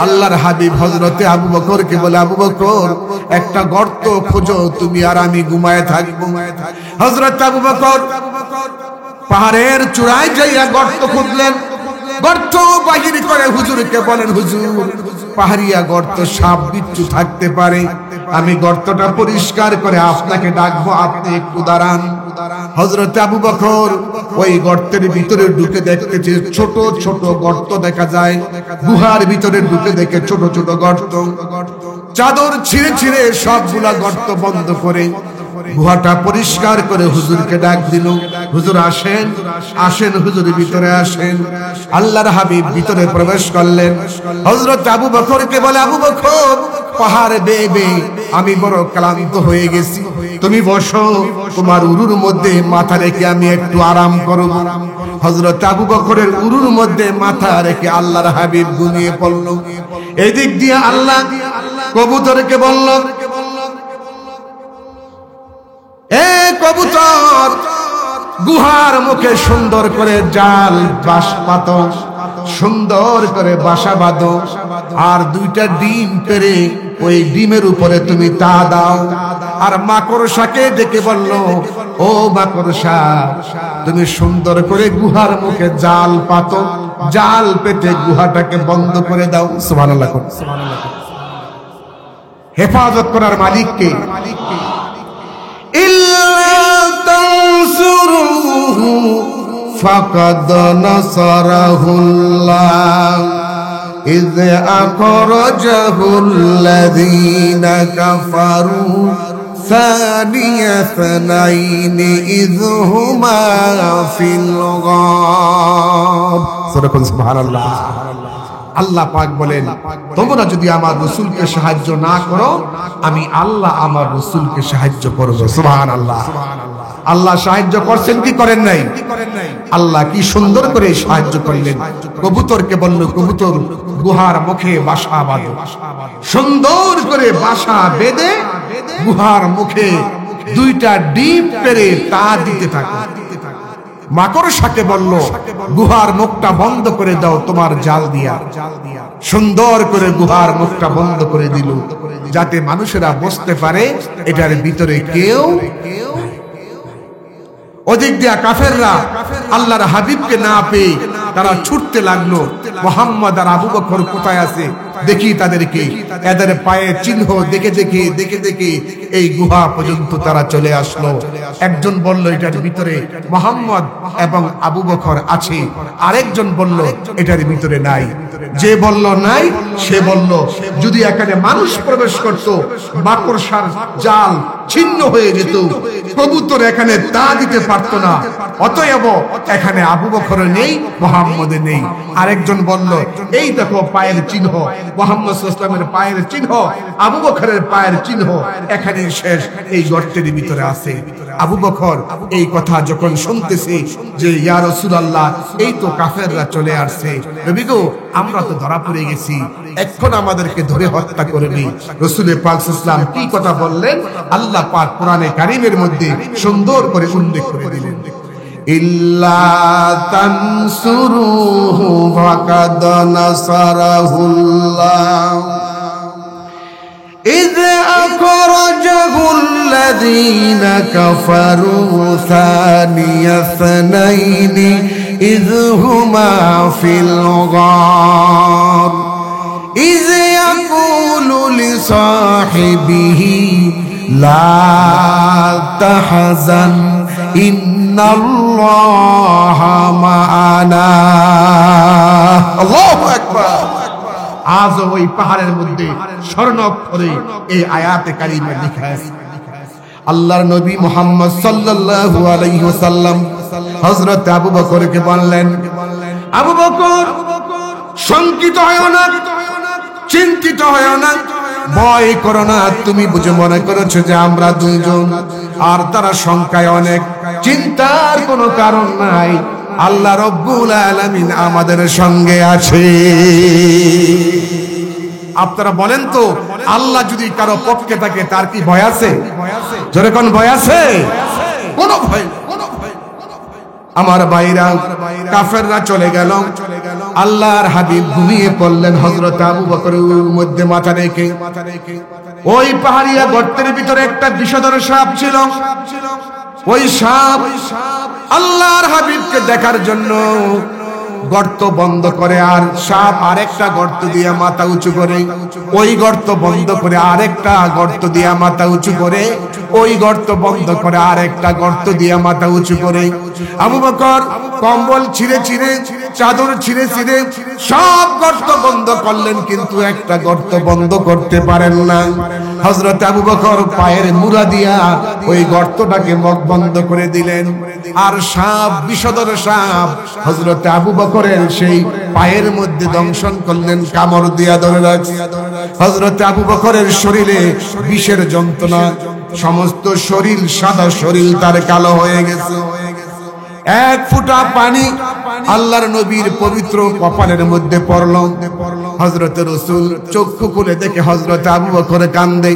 আল্লাহর হাবিব হযরত আবু বকরকে বলে, আবু বকর একটা গর্ত খোঁজো, তুমি আর আমি ঘুমায় থাকবো। হযরত আবু বকর পাহাড়ের চূড়ায় যাইয়া গর্ত খুঁজলেন। গর্ত বাহির করে হুজুরকে বলেন, হুজুর পাহাড়িয়া গর্ত, সাপ বিচ্ছু থাকতে পারে, আমি গর্তটা পরিষ্কার করে আপনাকে ডাকবো, আপনি একটু দাঁড়ান। হযরত আবু বকর ওই গর্তের ভিতরে ঢুকে দেখতেছে ছোট ছোট গর্ত দেখা যায়। গুহার ভিতরে ঢুকে দেখে ছোট ছোট গর্ত। চাদর ছিঁড়ে ছিঁড়ে সবগুলা গর্ত বন্ধ করে গুহাটা পরিষ্কার করে হুজুরকে ডাক দিল, হুজুর আসেন, আসেন হুজুর ভিতরে আসেন। আল্লাহর হাবিব ভিতরে প্রবেশ করলেন। হযরত আবু বকরকে বলে, আবু বকর পাহাড় বেয়ে বেয়ে আমি বড় ক্লান্ত হয়ে গেছি, তুমি বসো, তোমার উরুর মধ্যে মাথা রেখে আমি একটু আরাম করব। হযরত আবু বকরের উরুর মধ্যে মাথা রেখে আল্লাহর হাবিব ঘুমিয়ে পড়ল। এদিক দিয়ে আল্লাহ কবুতরকে বলল, এ কবুতর গুহার মুখে সুন্দর করে জাল বাঁশ পাতো, সুন্দর করে বাসা বাঁধো, আর দুইটা ডিম পেড়ে ওই ডিমের উপরে তুমি তা দাও। আর মাকড়সাকে ডেকে বলল, ও মাকড়সা তুমি সুন্দর করে গুহার মুখে জাল পাতো, জাল পেতে গুহাটাকে বন্ধ করে দাও। সুবহানাল্লাহ। হেফাজত করার মালিককে। فقد نصره الله إذ أخرجه الذين كفروا ثاني اثنين إذ هما في الغار। سبحان الله। আল্লাহ পাক বলেন, তোমরা যদি আমার রাসূলকে সাহায্য না করো, আমি আল্লাহ আমার রাসূলকে সাহায্য করব। সুবহানাল্লাহ। আল্লাহ সাহায্য করছেন কি করেন নাই? আল্লাহ কি সুন্দর করে সাহায্য করলেন। কবুতরকে বলল, কবুতর গুহার মুখে বাসা বাঁধো, সুন্দর করে বাসা বেঁধে গুহার মুখে দুইটা ডিম পেড়ে তা দিতে থাকে। মাকড়সাকে বলল, গুহার মুখটা বন্ধ করে দাও তোমার জাল দিয়া। সুন্দর করে গুহার মুখটা বন্ধ করে দিল, যাতে মানুষেরা বুঝতে পারে এটার ভিতরে কেউ। ওদিক দিয়া কাফেররা আল্লাহর হাবিবকে না পেয়ে তারা ছুটতে লাগলো, মুহাম্মদ আর আবু বকর কোথায় আছে দেখি তাদেরকে। এদের পায়ের চিহ্ন দেখে দেখে দেখে দেখে এই গুহা পর্যন্ত তারা চলে আসলো। একজন বলল এটার ভিতরে মুহাম্মদ এবং আবু বকর আছে, আরেকজন বলল এটার ভিতরে নাই। যে বলল নাই সে বলল যদি এখানে মানুষ প্রবেশ করত, মাকড়সার জাল ছিন্ন হয়ে যেত, কবুতর এখানে তা দিতে পারত না, অতএব এখানে আবু বকর নেই, মুহাম্মদ নেই। আরেকজন বলল এই দেখো পায়ের চিহ্ন, মুহাম্মদ সাল্লাল্লাহু আলাইহি ওয়াসাল্লামের পায়ের চিহ্ন, আবু বকরের পায়ের চিহ্ন এখানে শেষ, এই গর্তের ভিতরে আছে। আবু বকর এই কথা যখন শুনতেছে যে ইয়া রাসূলুল্লাহ এই তো কাফেররা চলে আসছে, নবী গো আমরা তো ধরা পড়ে গেছি, এখন আমাদেরকে ধরে হত্যা করবে। রাসূল পাক সাল্লাল্লাহু আলাইহি ওয়াসাল্লাম কি কথা বললেন আল্লাহ পাক কোরআনে কারীমের মধ্যে সুন্দর করে উল্লেখ করে দিলেন, ইল্লা তানসুরুহু ফাকাদ নাসারাহুল্লাহ إذ أخرجه الذين كفروا ثاني اثنين إذ هما في الغار إذ يقول لصاحبه لا تحزن إن الله معنا الله أكبر। আজ ওই পাহাড়ের মধ্যে স্বর্ণাক্ষরে এই আয়াতে কারিমা লেখা আছে। আল্লাহর নবী মুহাম্মদ সাল্লাল্লাহু আলাইহি ওয়াসাল্লাম হযরত আবু বকরকে বললেন, আবু বকর শঙ্কিত হয় না, চিন্তিত হয় না, ভয় করো না, তুমি বুঝে মনে করেছো যে আমরা দুইজন, আর তারা সংখ্যায় অনেক, চিন্তার কোনো কারণ নাই, আল্লাহ রব্বুল আলামিন আমাদের সঙ্গে আছে। আপনারা বলেন তো আল্লাহ যদি কারো পক্ষে থাকে তার কি ভয় আছে? জোরে কোন ভয় আছে? কোনো ভয় নেই। আমার ভাইরা, কাফেররা চলে গেল, আল্লাহর হাবিব ঘুমিয়ে পড়লেন হযরত আবু বকরের মধ্যে মাথা রেখে। ওই পাহাড়িয়া গর্তের ভিতরে একটা বিষধর সাপ ছিল। ওই সাপ আল্লাহর হাবিবকে দেখার জন্য গর্ত বন্ধ করে, আর সাপ আরেকটা গর্ত দিয়ে মাথা উঁচু করে, ওই গর্ত বন্ধ করে আরেকটা গর্ত দিয়ে মাথা উঁচু করে, ওই গর্ত বন্ধ করে আরেকটা গর্ত দিয়ে মাথা উঁচু করে। আবু বকর কম্বল ছিঁড়ে ছিঁড়ে, চাদর ছিঁড়ে ছিঁড়ে সব গর্ত বন্ধ করলেন, কিন্তু একটা গর্ত বন্ধ করতে পারেন না। হযরত আবু বকর পায়ের মুড়া দিয়া ওই গর্তটাকে মুখ বন্ধ করে দিলেন, আর সাপ, বিষধর সাপ হযরত আবু বকরের সেই পায়ের মধ্যে দংশন করলেন, কামড় দিয়া ধরে রাখছে। হযরত আবু বকরের শরীরে বিষের যন্ত্রণা, সমস্ত শরীর, সাদা শরীর তার কালো হয়ে গেছে। এক ফোঁটা পানি আল্লাহর নবীর পবিত্র কপালের মধ্যে পড়ল। হযরত রাসূল চক্ষু খুলে দেখে হযরত আবু বকর কান্দে।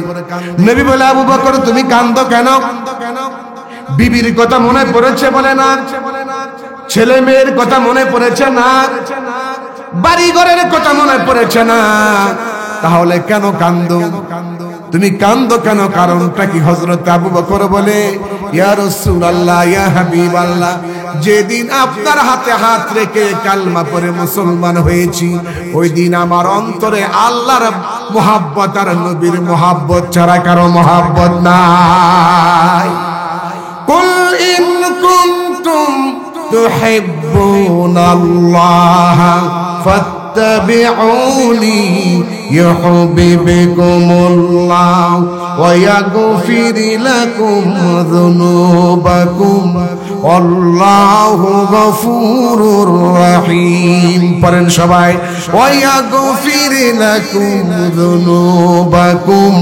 নবী বলে, আবু বকর তুমি কান্দো কেন? বিবির কথা মনে পড়েছে? বলে না। ছেলে মেয়ের কথা মনে পড়েছে? না। বাড়ি ঘরের কথা মনে পড়েছে? না। তাহলে কেন কান্দো? তুমি কান্দো কেন? কারণটা কি? হযরত আবু বকর বলে, ইয়া রাসূলুল্লাহ, ইয়া হাবিবাল্লাহ, যেদিন আপনার হাতে হাত রেখে কালমা পড়ে মুসলমান হয়েছি, ওই দিন আমার অন্তরে আল্লাহর মুহাব্বত আর নবীর মুহাব্বত ছাড়া কারো মুহাব্বত নাই। কুল ইন কুনতুম তুহিব্বুনাল্লাহ ফাত্তাবিউনি ইউহিব্বুকুমুল্লাহ ওয়া ইয়াগফির লাকুম যুনুবাকুম আল্লাহু গফুরুর রহিম। পড়েন সবাই, ওয়া ইয়াগফির লাকুম যুনুবাকুম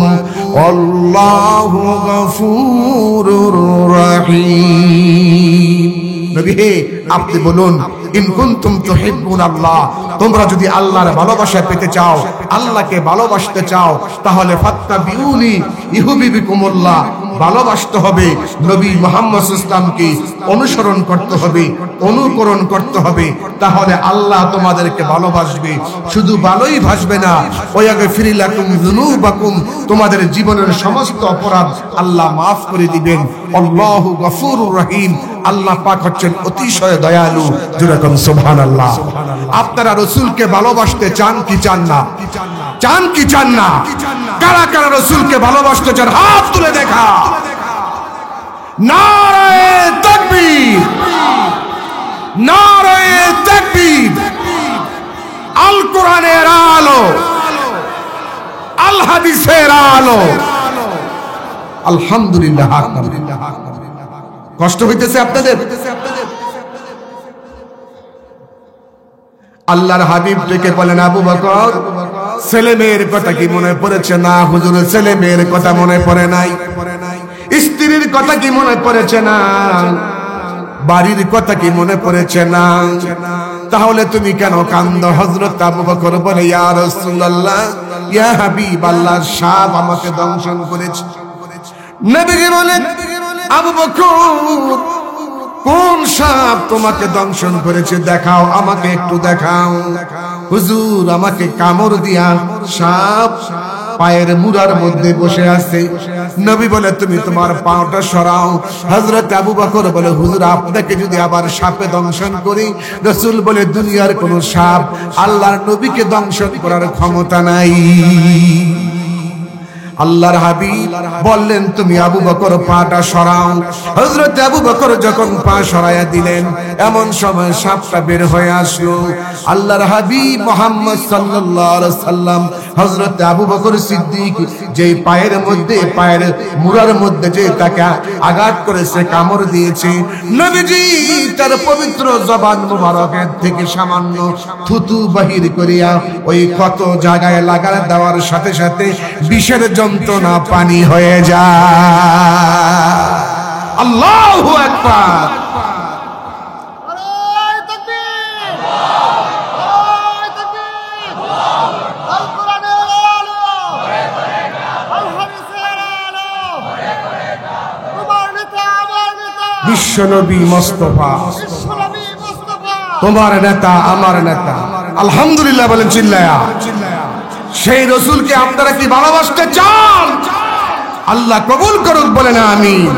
আল্লাহু গফুরুর রহিম। নবী হে, আপনি বলুন, ইন কুনতুম তুহিব্বুনাল্লাহ, তোমরা যদি আল্লাহর ভালোবাসা পেতে চাও, আল্লাহকে ভালোবাসতে চাও, তাহলে ফাত্তাবিউনি ইউহিব্বুকুমুল্লাহ, ভালোবাসতে হবে, নবী মুহাম্মদ সাল্লাল্লাহু আলাইহি ওয়াসাল্লামকে অনুসরণ করতে হবে, অনুকরণ করতে হবে, তাহলে আল্লাহ তোমাদেরকে ভালোবাসবে। শুধু ভালোই ভাসবে না, ওয়াগফির লাকুম যুনুবাকুম, তোমাদের জীবনের সমস্ত অপরাধ আল্লাহ মাফ করে দিবেন। আল্লাহু গফুরুর রহিম, আল্লাহ পাক হচ্ছেন অতিশয় দয়ালু। যেরকম সুবহানাল্লাহ। আপনারা রাসূলকে ভালোবাসতে চান কি চান না? চান কি চান না? কারা কারা রাসূলকে ভালোবাসতে চান? হাত তুলে দেখা। নারায়ে তাকবীর, নারায়ে তাকবীর। আল কোরআনের আলো, আল হাদিসের আলো। আলহামদুলিল্লাহ। কষ্ট হইতেছে আপনাদের? আল্লাহর হাবিব ডেকে বলেন, আবু বকর, ছেলে মেয়ের কথা কি মনে পড়েছে? না হুজুর, ছেলে মেয়ের কথা মনে পড়ে নাই। স্ত্রীর কথা কি মনে পড়েছে? না। বাড়ির কথা কি মনে পড়েছে? না। তাহলে তুমি কেন কান্দো? হযরত আবু বকর বলে, ইয়া রাসূলুল্লাহ, ইয়া হাবিবাল্লাহ, সাপ আমাকে দংশন করেছে। নবীজি বলেন, আবু বকর, কোন সাপ তোমাকে দংশন করেছে? দেখাও, আমাকে একটু দেখাও। হুজুর, আমাকে কামড় দিয়া সাপ পায়ের মুড়ার মধ্যে বসে আছে। নবী বলে, তুমি তোমার পাওটা সরাও। হযরত আবু বকর বলে, হুজুর, আপনাকে যদি আবার সাপে দংশন করি? রাসূল বলে, দুনিয়ার কোন সাপ আল্লাহর নবীকে দংশন করার ক্ষমতা নাই। আল্লাহর হাবিব বললেন, তুমি আবু বকর পাটা সরাও। হযরত আবু বকর যখন পা সরায়া দিলেন, এমন সময় সাপটা বের হয়ে আসলো। আল্লাহর হাবিব মুহাম্মদ সাল্লাল্লাহু আলাইহি সাল্লাম হযরত আবু বকর সিদ্দিক যেই পায়ের মধ্যে, পায়ের মুড়ার মধ্যে যে তাকে আঘাত করেছে, কামড় দিয়েছে, নবীজি তার পবিত্র জবান মুবারকের থেকে সামান্য থুতু বাহির করিয়া ওই ক্ষত জায়গায় লাগা দেওয়ার সাথে সাথে বিষের যন্ত্রণা পানি হয়ে যায়। আল্লাহু আকবার। বিশ্বনবী মোস্তফা তোমার নেতা আমার নেতা আলহামদুলিল্লাহ বলেন চিল্লায়া। সেই রাসূলকে আপনারা কি ভালোবাসতে চান? আল্লাহ কবুল করুক বলেন আমিন।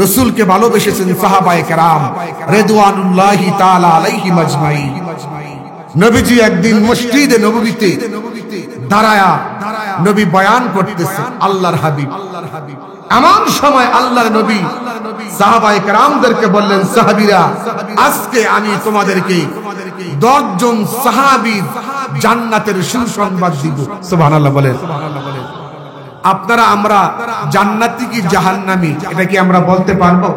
রাসূলকে ভালোবেসেছেন সাহাবায়ে কেরাম রিদওয়ানুল্লাহি তাআলা আলাইহিম আজমাইন। নবীজি একদিন মসজিদে নববীতে দাঁড়ায়া নবী বয়ান করতেছে আল্লাহর হাবিব। এমন সময় আল্লাহর নবী সাহাবায়ে কেরামদেরকে বললেন, সাহাবীরা আজকে আমি তোমাদেরকে 10 জন সাহাবীর জান্নাতের সুসংবাদ দিব। সুবহানাল্লাহ বলেন। আপনারা আমরা জান্নাতি কি জাহান্নামী এটা কি আমরা বলতে পারবো?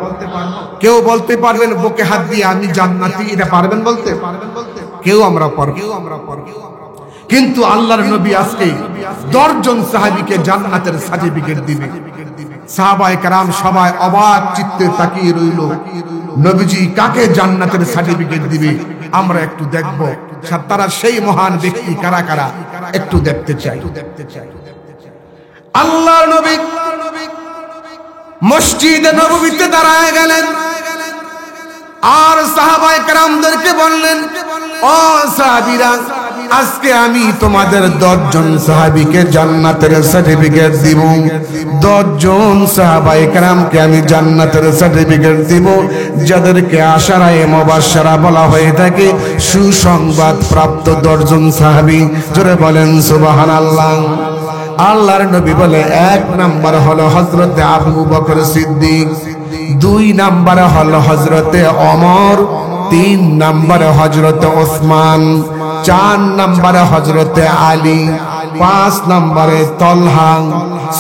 কেউ বলতে পারবেন বুকে হাত দিয়ে আমি জান্নাতি, এটা পারবেন বলতে? কেউ আমরা পারবো। কিন্তু আল্লাহর নবী আজকে 10 জন সাহাবীকে জান্নাতের সার্টিফিকেট দিবে। সাহাবায়ে কেরাম সবাই অবাক চিত্তে তাকিয়ে রইল, নবীজি কাকে জান্নাতের সার্টিফিকেট দিবে? আমরা একটু দেখব তারা সেই মহান ব্যক্তি কারা কারা একটু দেখতে চাই। আল্লাহর নবী মসজিদে নববীতে দাঁড়ায় গেলেন আর সাহাবায়ে কেরামদেরকে বললেন, ও সাহাবীরা আজকে আমি তোমাদের 10 জন সাহাবীকে জান্নাতের সার্টিফিকেট দিব। 10 জন সাহাবায়ে কেরামকে আমি জান্নাতের সার্টিফিকেট দিব, যাদেরকে আশারায়ে মুবাশশারা বলা হয়ে থাকে, সুসংবাদ প্রাপ্ত 10 জন সাহাবী। জোরে বলেন সুবহানাল্লাহ। আল্লাহর নবী বলে 1 নাম্বার হলো হযরতে আবু বকর সিদ্দিক, 2 নাম্বারে হলো হযরতে ওমর, 3 নাম্বারে হযরতে ওসমান, 4 নাম্বারে হযরতে আলী, 5 নাম্বারে তলহা,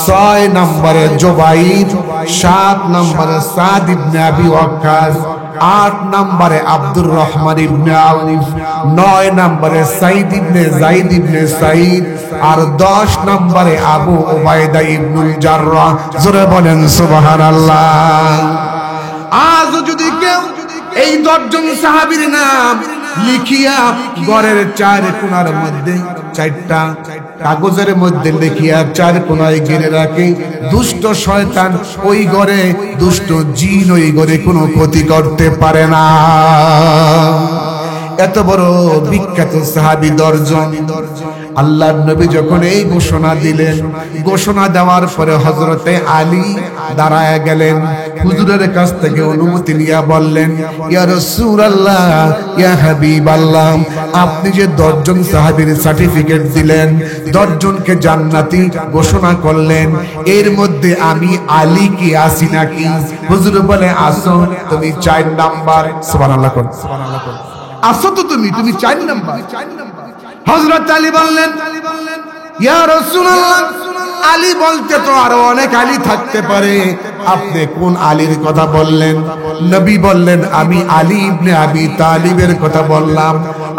6 নাম্বারে জুবাইর, 7 নাম্বারে সাদ ইবনে আবি ওয়াক্কাস, 8 নাম্বারে আব্দুর রহমান ইবনে আউফ, 9 নাম্বারে সাইদ ইবনে যায়েদ ইবনে সাইদ, আর 10 নাম্বারে আবু উবাইদা ইবনুল জাররাহ। জোরে বলেন সুবহানাল্লাহ। আজ যদি কেউ এই 10 জন সাহাবীর নাম লিখিয়া ঘরের 4 কোণার মধ্যে 4টা কাগজের মধ্যে লিখিয়া 4 কোণায় ঘিরে রাখে, দুষ্ট শয়তান ওই ঘরে, দুষ্ট জিন ওই ঘরে কোনো ক্ষতি করতে পারে না। এত বড় বিখ্যাত সাহাবী 10 জন। আল্লাহর নবী যখন এই ঘোষণা দিলেন, ঘোষণা দেওয়ার পরে হযরতে আলী দাঁড়ায় গেলেন, হুজুরের কাছ থেকে অনুমতি নিয়ে বললেন, ইয়া রাসূলুল্লাহ, ইয়া হাবিবাল্লাহ, আপনি যে 10 জন সাহাবীর সার্টিফিকেট দিলেন, 10 জনকে জান্নাতি ঘোষণা করলেন, এর মধ্যে আমি আলী কি আছি নাকি? হুজুর বলে, আসো তুমি 4 নাম্বার। সুবহানাল্লাহ কোন সুবহানাল্লাহ কোন। আসো তো তুমি 4 নাম্বার। হযরত আলী বললেন, ইয়া রাসূলুল্লাহ, আলী বলতে তো আরো অনেক আলী থাকতে পারে, আপনি কোন আলীর কথা বললেন? নবী বললেন, আমি আলী ইবনে আবি তালিবের কথা বললাম।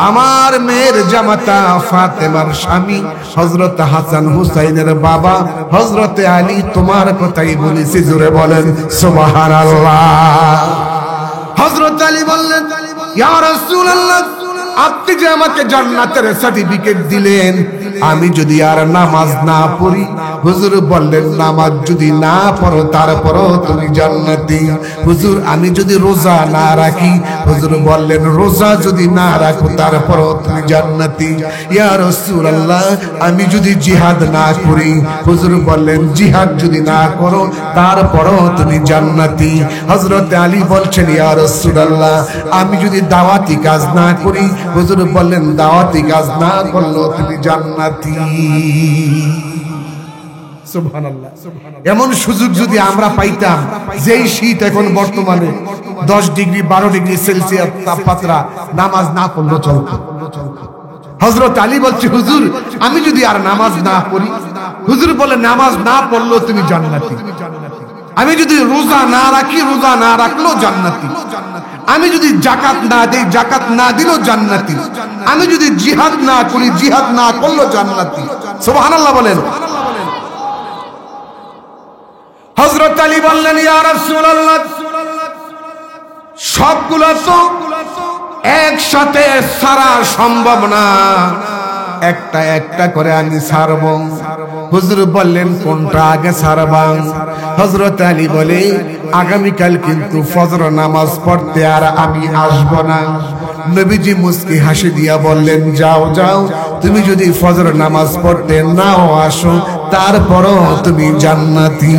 আমার মেয়ের জামাতা ফাতেমার স্বামী হযরত হাসান হুসাইনের বাবা হযরত আলী, তোমার কথাই বলেছি। জোরে বলেন সুবহানাল্লাহ। হযরত আলী বললেন, ইয়া রাসূলুল্লাহ, আপনি যে আমাকে জান্নাতের সার্টিফিকেট দিলেন, আমি যদি আর নামাজ না পড়ি? হুজুর বললেন, নামাজ যদি না পড়ো তারপরও তুমি জান্নাতি। হুজুর আমি যদি রোজা না রাখি? হুজুর বললেন, রোজা যদি না রাখো তারপরও তুমি জান্নাতি। ইয়া রাসূলুল্লাহ, আমি যদি জিহাদ না করি? হুজুর বললেন, জিহাদ যদি না করো তারপরও তুমি জান্নাতি। হযরত আলী বলছেন, ইয়া রাসূলুল্লাহ, আমি যদি দাওয়াতি কাজ না করি? হুজুর বললেন, দাওয়াতি কাজ না করলেও তুমি জান্নাতি। সুবহানাল্লাহ। এমন সুযোগ যদি আমরা পাইতাম, যেই শীত এখন বর্তমানে 10 ডিগ্রি 12 ডিগ্রি সেলসিয়াস তাপমাত্রা, নামাজ না পড়লেও চলতো। হযরত আলী বলছে, হুজুর আমি যদি আর নামাজ না পড়ি? হুজুর বলে, নামাজ না পড়লেও তুমি জান্নাতি। আমি যদি রোজা না রাখি, রোজা না রাখলেও জান্নাতি। আমি যদি যাকাত না দেই, যাকাত না দিলেও জান্নাতি। আমি যদি জিহাদ না করি, জিহাদ না করলেও জান্নাতি। সুবহানাল্লাহ বলেন। হযরত আলী বললেন, ইয়া রাসূলুল্লাহ, সবগুলো তো একসাথে সারা সম্ভব না, একটা একটা করে আমি ছাড়ব। হুজুর বললেন কোনটা আগে ছাড়বা? হযরত আলী বলে আগামীকাল কিন্তু ফজর নামাজ পড়তে আর আমি আসব না। নবীজি মুস্কি হাসি দিয়া বললেন যাও যাও, তুমি যদি ফজর নামাজ পড়তে নাও আসো তারপরও তুমি জান্নাতি।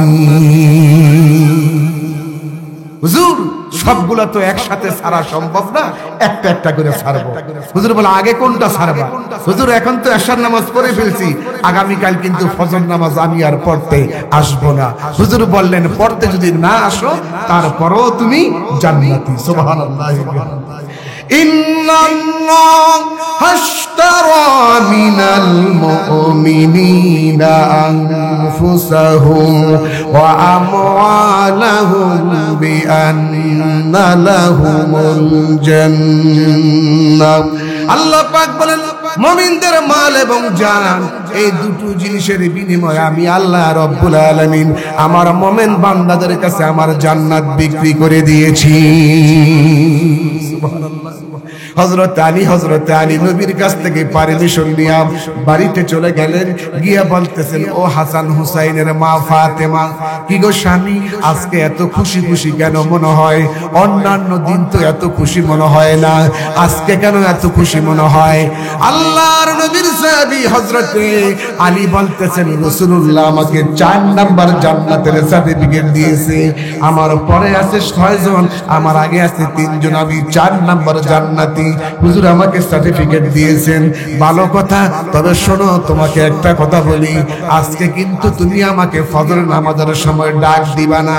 হুজুর সবগুলা তো একসাথে ছাড়া সম্ভব না, একটা একটা করে ছাড়বো। হুজুর বলে আগে কোনটা ছাড়বা? হুজুর এখন তো এশার নামাজ পড়ে ফেলছি, আগামীকাল কিন্তু ফজর নামাজ আমি আর পড়তে আসবো না। হুজুর বললেন পড়তে যদি না আসো তারপরও তুমি জান্নাতি। সুবহানাল্লাহ। ইন্নাল্লাহা আশতারা মিনাল মুমিনিনা আনফুসাহুম ওয়া আমওয়ালাহুম বিআন্না লাহুমুল জান্নাহ। আল্লাহ পাক বলেন মুমিনদের মাল এবং জান এই দুটো জিনিসের বিনিময়ে আমি আল্লাহ রাব্বুল আলামিন আমার মুমিন বান্দাদের কাছে আমার জান্নাত বিক্রি করে দিয়েছি। সুবহানাল্লাহ। হযরত আলী নবীর কাছ থেকে পারমিশন নিয়ে বাড়িতে চলে গেলেন। গিয়া বলতেছেন ও হাসান হুসাইনের মা ফাতেমা, কি গো স্বামী আজকে এত খুশি খুশি কেন মনে হয়? অন্যান্য দিন তো এত খুশি মনে হয় না, আজকে কেন এত খুশি মনে হয়? আল্লাহর নবীর সাহাবী হযরত আলী বলতেছেন রাসূলুল্লাহ আমাকে 4 নাম্বার জান্নাতের সার্টিফিকেট দিয়েছে। আমার পরে আছে 6 জন, আমার আগে আছে 3 জন, আমি 4 নাম্বার জান্নাতি। হুজুর আমাকে সার্টিফিকেট দিয়েছেন, ভালো কথা। তবে শোনো তোমাকে একটা কথা বলি, আজকে কিন্তু তুমি আমাকে ফজর নামাজের সময় ডাক দিবা না।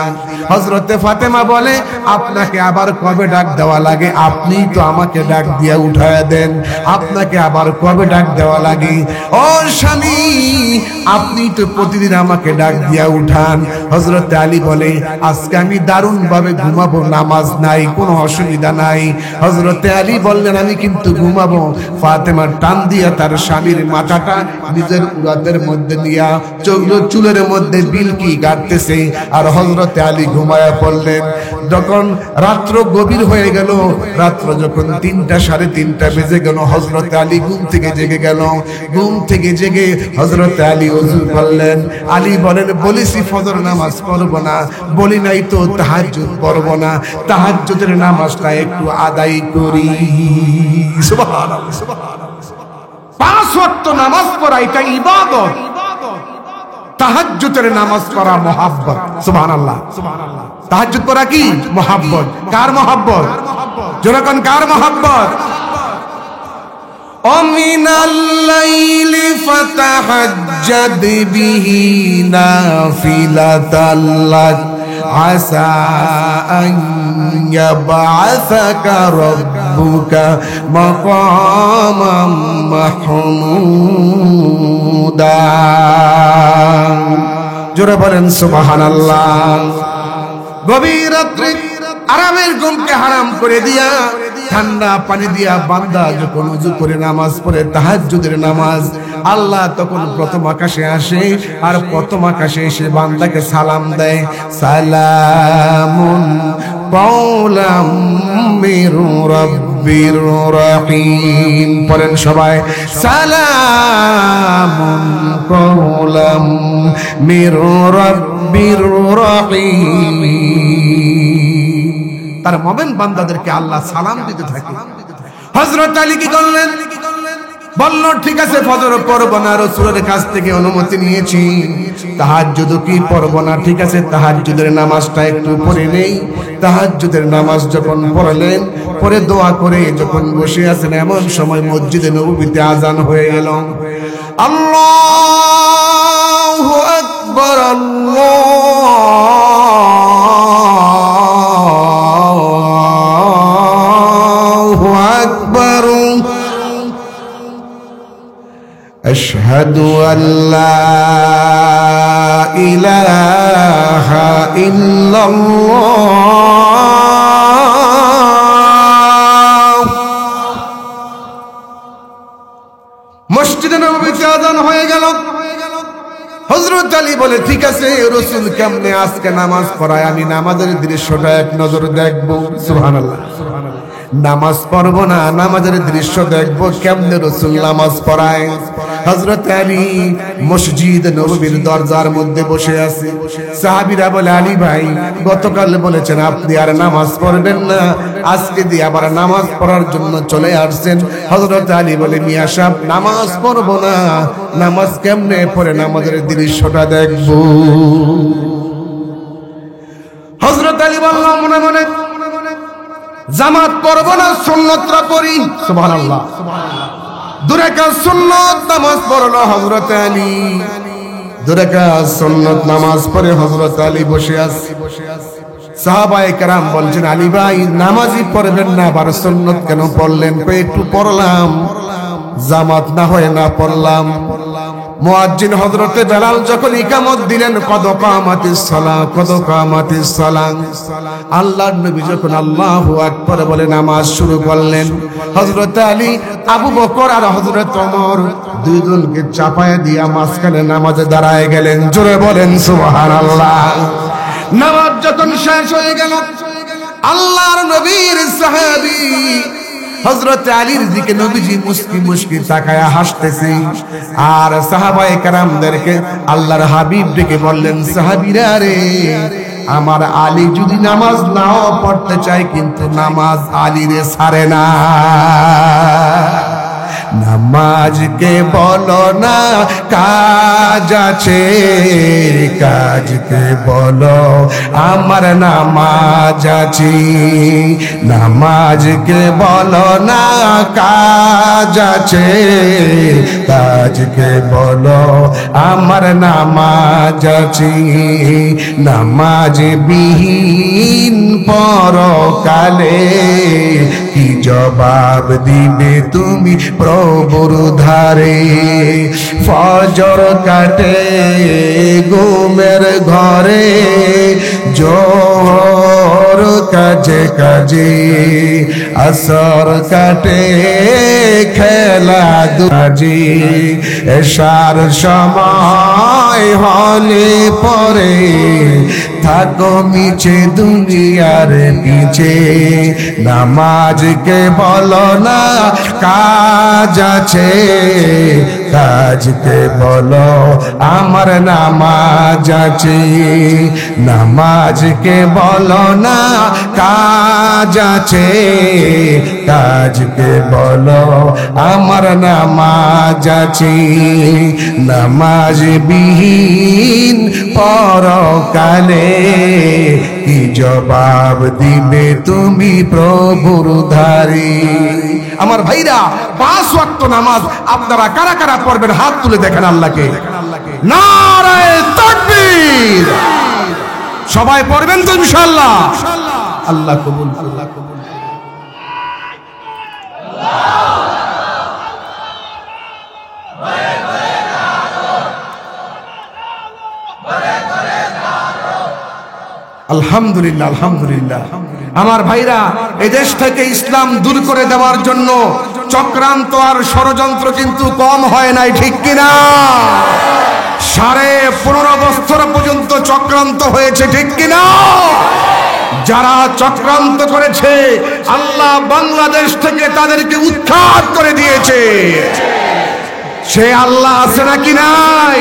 হযরতে ফাতেমা বলে আপনাকে আবার কবে ডাক দেওয়া লাগে? আপনি তো আমাকে ডাক দিয়া উঠায়া দেন, আপনাকে আবার কবে ডাক দেওয়া লাগে? ও স্বামী আপনি তো প্রতিদিন আমাকে ডাক দিয়া উঠান। হযরত আলী বলে আজকে আমি দারুণ ভাবে ঘুমাবো, নামাজ নাই, কোনো অসুবিধা নাই। হযরত আলী বললেন আমি কিন্তু ঘুমাবো। ফাতেমা টান দিয়া তার স্বামীর মাথাটা নিজের উরাতের মধ্যে নিয়া চুলের মধ্যে বিলকি গাড়তেছে, আর হযরত আলী ঘুমায়া পড়লেন। যখন রাত্র গভীর হয়ে গেল, রাত্র যখন 3টা 3:30 বেজে গেল, হযরত আলী ঘুম থেকে জেগে গেল। ঘুম থেকে জেগে হযরত আলী ওযু করলেন। আলী বলেন বলেছি ফজর নামাজ পড়ব না, বলি নাই তো তাহাজ্জুদ পড়ব না, তাহাজ্জুদের নামাজটা একটু আদায় করি। সুবহানাল্লাহ। 5 ওয়াক্ত নামাজ পড়া এটা ইবাদত, তাহাজ্জুদের নামাজ পড়া মুহাব্বত। সুবহানাল্লাহ। তাহাজ্জুদ পড়া কি মুহাব্বত? কার মুহাব্বত? যখন কার মুহাব্বত? মিনাল লাইলি ফাতাহাজ্জাদ বিহি নাফিলাতাল লাক আসা আন ইয়াবআসাকা রাব্বুকা মাকামাম মাহমুদা। জোরে বলেন সুবহানাল্লাহ। গভীর রাত্রে আরামের ঘুমকে হারাম করে দিয়া ঠান্ডা পানি দিয়া বান্দা যখন ওযু করে নামাজ পড়ে তাহাজ্জুদের নামাজ, আল্লাহ তখন প্রথম আকাশে আসে, আর প্রথম আকাশে এসে বান্দাকে সালাম দেয়, সালামুন কাওলাম মির রাব্বির রহিম। পড়েন সবাই, সালামুন কাওলাম মির রাব্বির রহিম। তার মুমিন বান্দাদেরকে আল্লাহ সালাম দিতে থাকে। হযরত আলী কি করলেন? বলল ঠিক আছে ফজর পড়ব না, রাসূলের কাছ থেকে অনুমতি নিয়েছি। তাহাজ্জুদ কি পড়ব না, ঠিক আছে তাহাজ্জুদের নামাজটা একটু পড়ে নেই। তাহাজ্জুদের নামাজ যখন পড়লেন, পরে দোয়া করে যখন বসে আছেন, এমন সময় মসজিদে নববীতে আযান হয়ে গেল। আল্লাহু আকবার, আল্লাহু আকবার। আশহাদু আল্লা ইলাহা ইল্লাল্লাহ। মসজিদে নববীতে আযান হয়ে গেল। হযরত আলী বলে ঠিক আছে রাসূল কেমনে আজকে নামাজ পড়ায়, আমি নামাজের দৃশ্যটা এক নজর দেখব। সুবহানাল্লাহ। নামাজ পড়বো না, নামাজের দৃশ্য দেখবো কেমনে রাসূল নামাজ পড়ায়। হযরত আলী মসজিদ নববীর দরজার মধ্যে বসে আছে। সাহাবীরা বলে, আলী ভাই গতকাল বলেছেন আপনি আর নামাজ পড়বেন না, আজকে দিয়ে আবার নামাজ পড়ার জন্য চলে আসছেন। হযরত আলী বলে, মিয়া সাহেব নামাজ পড়বো না, নামাজ কেমনে পড়ে নামাজের দৃশ্যটা দেখবো। হযরত আলী বলল মনে মনে, জামাত পড়বো না, সুন্নতরা পড়ি। সুবহানাল্লাহ। দুই রাকাত সুন্নত নামাজ পড়লো হযরত আলী। দুই রাকাত সুন্নত নামাজ পড়ে হযরত আলী বসে আছে। সাহাবায়ে কেরাম বলছেন, আলী ভাই নামাজই পড়বেন না, আবার সুন্নত কেন পড়লেন? একটু পড়লাম, জামাত না হয় না পড়লাম। মুয়াজ্জিন হযরতে বেলাল যখন ইকামত দিলেন, কদ কামাতিস সালাহ, কদ কামাতিস সালাহ, আল্লাহর নবী যখন আল্লাহু আকবার বলে নামাজ শুরু করলেন, হযরত আলী, আবু বকর আর হযরত ওমর দুইজনকে চাপায় দিয়া মাঝখানে নামাজে দাঁড়ায় গেলেন। জোরে বলেন সুবহানাল্লাহ। নামাজ যখন শেষ হয়ে গেল, আল্লাহর নবীর সাহাবী হযরত আলীর দিকে নবীজি মুস্কি মুস্কি তাকায়া হাসতেছে। আর সাহাবায়ে কেরামদেরকে আল্লাহর হাবিব ডেকে বললেন, সাহাবীরা রে, আমার আলী যদি নামাজ নাও পড়তে চায়, কিন্তু নামাজ আলীরে ছাড়ে না। নামাজকে বলো না কাজ আছে, কাজকে বলো আমার নামাজ আছে। নামাজকে বলো না কাজ আছে, কাজকে বলো আমার নামাজ আছে। নামাজ বিহীন পরকালে কি জবাব দিবে তুমি প্রভুর ধারে? ফজর কাটে ঘুমের ঘরে, জোহর কাজে কাজে, আসর কাটে খেলা দুজি। এশার সময় হলে পরে থাকো মিছে দুনিয়ার পিছে। নামাজকে বলো না কাজ আছে, কাজকে বলো আমার নামাজ আছে। নামাজকে বলো না কাজ আছে, কাজকে বলো আমার নামাজ আছে। নামাজ বিহীন পরকালে কি জবাব দিবে তুমি প্রভুর ধারে? আমার ভাইরা, 5 ওয়াক্ত নামাজ আপনারা কারা কারা পড়বেন হাত তুলে দেখেন আল্লাহকে। নারায়ে তাকবীর। সবাই পড়বেন তো ইনশাআল্লাহ? আল্লাহ কবুল করুন। আলহামদুলিল্লাহ, আলহামদুলিল্লাহ। আমার ভাইরা, এদেশ থেকে ইসলাম দূর করে দেওয়ার জন্য চক্রান্ত আর ষড়যন্ত্র কিন্তু কম হয় নাই, ঠিক কিনা? 15.5 বছর পর্যন্ত চক্রান্ত হয়েছে, ঠিক কিনা? যারা চক্রান্ত করেছে, আল্লাহ বাংলাদেশ থেকে তাদেরকে উৎখাত করে দিয়েছে। সে আল্লাহ আছে নাকি নাই?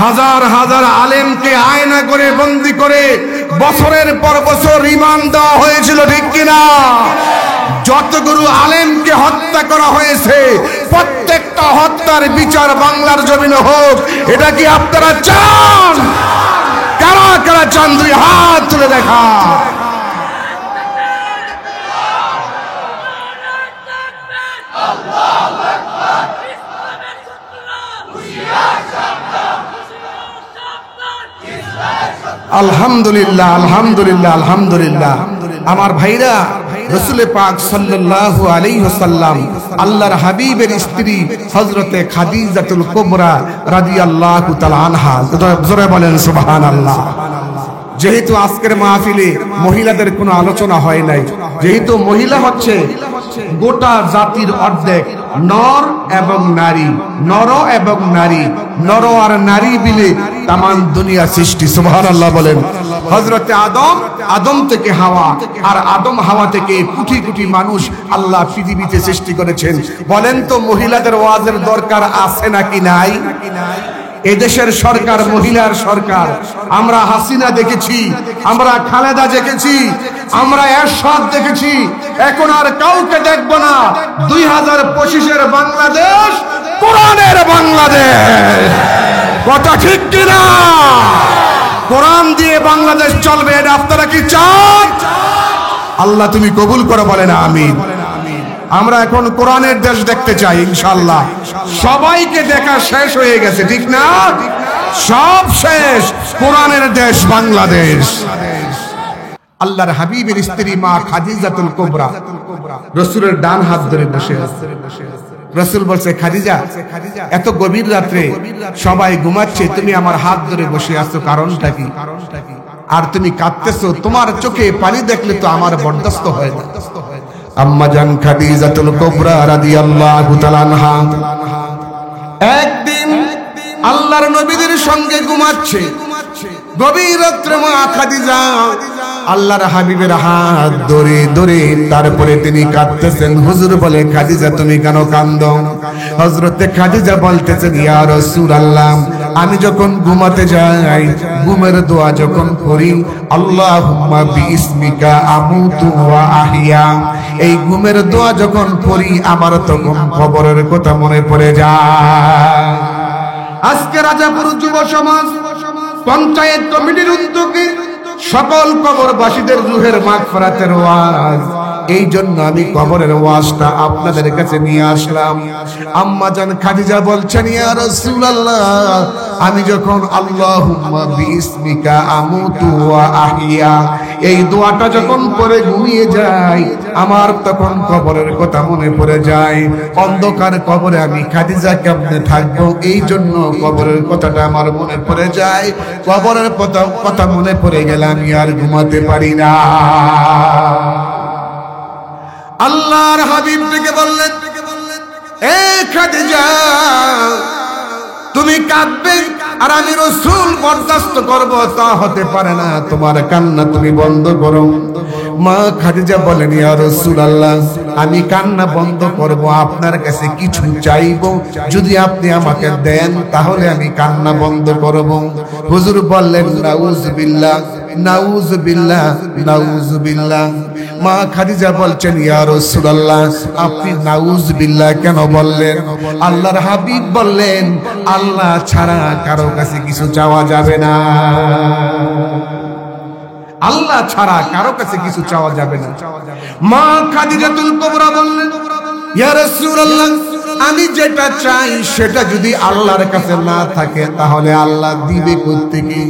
হাজার হাজার আলেমকে আয়না করে বন্দী করে বছরের পর বছর রিমান্ড দেওয়া হয়েছিল, ঠিক কিনা? যতগুলো আলেমকে হত্যা করা হয়েছে, প্রত্যেকটা হত্যার বিচার বাংলার জমিনে হোক। এটা কি আপনারা চান? কারা কারা চান? 2 হাত তুলে দেখা। আলহামদুলিল্লাহ, আলহামদুলিল্লাহ, আলহামদুলিল্লাহ। আমার ভাইরা, রাসূল পাক সাল্লাল্লাহু আলাইহি ওয়াসাল্লাম আল্লাহর হাবিবের স্ত্রী হযরতে খাদিজাতুল কুবরা রাদিয়াল্লাহু তাআলা আনহা, জোরে বলেন সুবহানাল্লাহ। যেহেতু আজকের মাহফিলে মহিলাদের কোনো আলোচনা হয় নাই, যেহেতু মহিলা হচ্ছে গোটা জাতির অর্ধেক, নর এবং নারী, নর এবং নারী, নর আর নারী মিলে তামাম দুনিয়া সৃষ্টি। সুবহানাল্লাহ বলেন। হযরতে আদম, আদম থেকে হাওয়া, আর আদম হাওয়া থেকে কোটি কোটি মানুষ আল্লাহ পৃথিবীতে সৃষ্টি করেছেন। বলেন তো মহিলাদের ওয়াজের দরকার আছে নাকি নাই? এদেশের সরকার মহিলার সরকার। আমরা হাসিনা দেখেছি, আমরা খালেদা দেখেছি, আমরা এরশাদ দেখেছি, এখন আর কাউকে দেখব না। 2025-এর বাংলাদেশ কোরআনের বাংলাদেশ। কথা ঠিক কিনা? কোরআন দিয়ে বাংলাদেশ চলবে, এটা আপনারা কি চান? আল্লাহ তুমি কবুল করো, বলেন আমিন। আমরা এখন কোরআনের দেশ দেখতে চাই ইনশাআল্লাহ। সবাইকে দেখা শেষ হয়ে গেছে, ঠিক না? সব শেষ, কোরআনের দেশ বাংলাদেশ। আল্লাহর হাবিবের স্ত্রী মা খাদিজাতুল কুবরা রাসূলের ডান হাত ধরে বসে আছে। রাসূল বলছে, খাদিজা, এত গভীর রাত্রে সবাই ঘুমাচ্ছে, তুমি আমার হাত ধরে বসে আছো, কারণটা কি? আর তুমি কাঁদতেছো, তোমার চোখে পানি দেখলে তো আমার বরদাস্ত হয় না। আম্মা জান খাদিজাতুল কুবরা রাদিয়াল্লাহু তাআলা আনহা একদিন আল্লাহর নবীদের সঙ্গে ঘুমাচ্ছে। গভীর রাত্রে মা খাদিজা আল্লাহর হাবিবের হাত ধরে ধরে তারপরে তিনি কাঁদতেছেন। হুজুর বলে, খাদিজা তুমি কেন কাঁদো? হযরতে খাদিজা বলতেছেন, ইয়া রাসূলুল্লাহ, আমি যখন ঘুমাতে যাই, ঘুমের দোয়া যখন করি, আল্লাহুম্মা বিইসমিকা আমুতু ওয়া আহইয়া, এই ঘুমের দোয়া যখন করি আমার তখন কবরের কথা মনে পড়ে যায়। আজকে রাজাপুর যুব সমাজ পঞ্চায়েত কমিটির উদ্যোগে সকল কবরবাসীদের রুহের মাগফিরাতের ওয়াজ, এই জন্য আমি কবরের ওয়াজটা আপনাদের কাছে নিয়ে আসলাম। আম্মা জান খাদিজা বলছেন, ইয়া রাসূলুল্লাহ, আমি যখন আল্লাহুম্মা বিইসমিকা আমুতু ওয়া আহইয়া এই দোয়াটা যখন পড়ে ঘুমিয়ে যাই, আমার তখন কবরের কথা মনে পড়ে যায়। অন্ধকার কবরে আমি খাদিজা কেমনে থাকবো, এই জন্য কবরের কথাটা আমার মনে পড়ে যায়। কবরের কথা মনে পড়ে গেলে আমি আর ঘুমাতে পারি না। আল্লাহর হাবিব থেকে বললেন, এ খাদিজা, তুমি কাঁদবে আর আমি রাসূল বরদাস্ত করব, তা হতে পারে না, তোমার কান্না তুমি বন্ধ করো। মা খাদিজা বলেন, ইয়া রাসূলুল্লাহ, আমি কান্না বন্ধ করব, আপনার কাছে কিছু চাইবো, যদি আপনি আমাকে দেন তাহলে আমি কান্না বন্ধ করব। হুজুর বললেন, নাউযুবিল্লাহ, নাউযুবিল্লাহ, নাউযুবিল্লাহ। মা খাদিজা বলছেন, ইয়া রাসূলুল্লাহ, আপনি নাউযুবিল্লাহ কেন বললেন? আল্লাহর হাবিব বললেন, আল্লাহ ছাড়া কারো কাছে কিছু চাওয়া যাবে না। আল্লাহ ছাড়া কারো কাছে কিছু চাওয়া যাবে না। মা খাদিজাতুল কুবরা বললেন, ইয়া রাসূলুল্লাহ, আমি যেটা চাই সেটা যদি আল্লাহর কাছে না থাকে তাহলে আল্লাহ দিবে কোত্থেকে?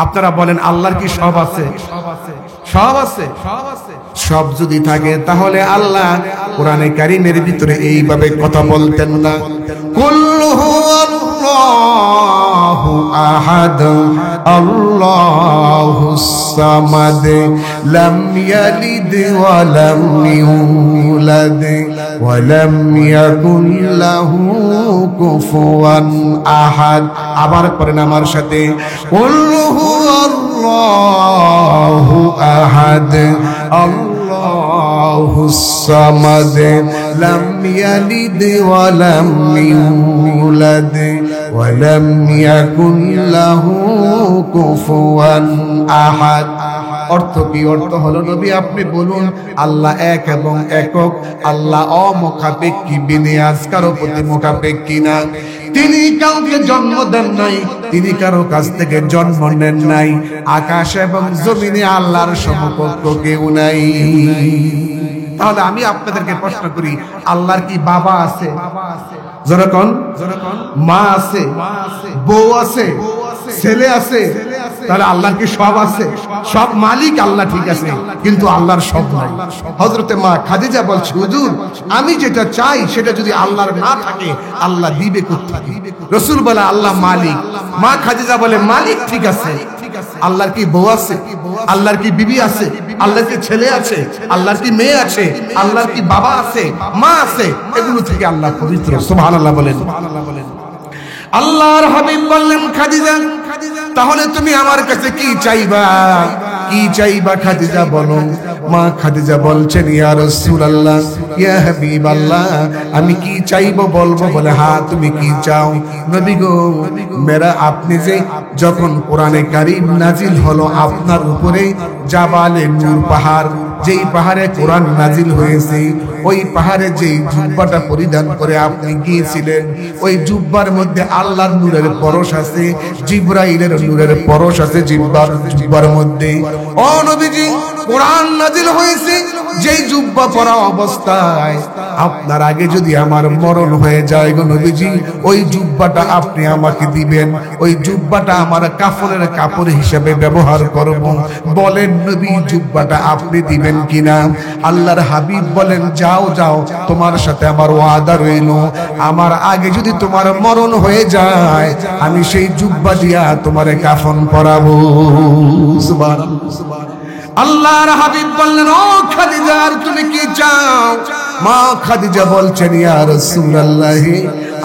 আপনারা বলেন, আল্লাহর কি সব আছে? সব আছে। সব যদি থাকে তাহলে আল্লাহ কোরআনে কারীমের ভিতরে এইভাবে কথা বলতেন না, কুল্লু হুয়াল্লাহু আহাদ, আল্লাহুস সামাদ, লাম ইয়ালিদ ওয়া লাম ইউলাদ ওয়া লাম ইয়াকুল লাহু কুফুয়ান আহাদ। আবার পড়েন আমার সাথে, কুল্লু হুয়াল্লাহু আহাদ, আল্লাহুস সামাদ, লাম ইয়ালিদ ওয়া লাম ইউলাদ ওয়া লাম ইয়াকুল লাহু কুফুয়ান আহাদ। অর্থ কি? অর্থ হলো, নবী আপনি বলুন, আল্লাহ এক এবং একক, আল্লাহ অমুখাপেক্ষী, বিনিয়াজ, কারো প্রতি মুখাপেক্ষী না। তিনি কাউকে জন্ম দেন নাই, তিনি কারো কাছ থেকে জন্ম নেন নাই। আকাশ এবং জমিনে আল্লাহর সমকক্ষ কেউ নাই। তাহলে আমি আপনাদেরকে প্রশ্ন করি, আল্লাহর কি বাবা আছে? যেরকম মা আছে, বউ আছে, ছেলে আছে, তাহলে আল্লাহর কি সব আছে? সব মালিক আল্লাহ, ঠিক আছে, কিন্তু আল্লাহর সব নাই। হযরতে মা খাদিজা বলছে, হুজুর, আমি যেটা চাই সেটা যদি আল্লাহর না থাকে আল্লাহ দিবে কোত্থেকে? রাসূল বলে, আল্লাহ মালিক। মা খাদিজা বলে, মালিক ঠিক আছে, আল্লাহর কি বউ আছে, আল্লাহর কি বিবি আছে, আল্লাহর কি ছেলে আছে, আল্লাহর কি মেয়ে আছে, আল্লাহর কি বাবা আছে, মা আছে? এগুলো থেকে আল্লাহ পবিত্র। সুবহানাল্লাহ বলেন। আল্লাহর হাবিব বললেন, খাদিজা তাহলে তুমি আমার কাছে কি চাইবা, কি চাইবা খাদিজা বলো। মা খাদিজা বলছেন, ইয়া রাসূলুল্লাহ, ইয়া হাবিবাল্লাহ, আমি কি চাইবো বলবো। বলে, হ্যাঁ তুমি কি চাও? নবী গো, মেরা আপনি যে যখন কোরআনে কারীম নাজিল হলো আপনার উপরে, জাবালে নূর পাহাড়, যেই পাহাড়ে কোরআন নাজিল হয়েছে, ওই পাহাড়ে যেই জুব্বাটা পরিধান করে আপনি গিয়েছিলেন, ওই জুব্বার মধ্যে আল্লাহর নূরের পরশ আছে, জিবরাইলের নূরের পরশ আছে জুব্বার মধ্যে। ও নবীজি, কোরআন নাজিল হয়েছে যেই জুব্বা পরা অবস্থায়, আপনার আগে যদি আমার মরণ হয়ে যায় গো নবীজি, ওই জুব্বাটা আপনি আমাকে দিবেন, ওই জুব্বাটা আমার কাফনের কাপড় হিসেবে ব্যবহার করব। বলেন নবী, জুব্বাটা আপনি দিবেন কিনা? আল্লাহর হাবিব বলেন, যাও যাও, তোমার সাথে আমার ওয়াদা রইল, আমার আগে যদি তোমার মরণ হয়ে যায়, আমি সেই জুব্বা দিয়া তোমার কাফন পরাবো। সুবহানাল্লাহ। আল্লাহর হাবিব বললেন, ও খাদিজা, তুমি কি চাও? মা খাদিজা বলছেন, ইয়া রাসূলুল্লাহ,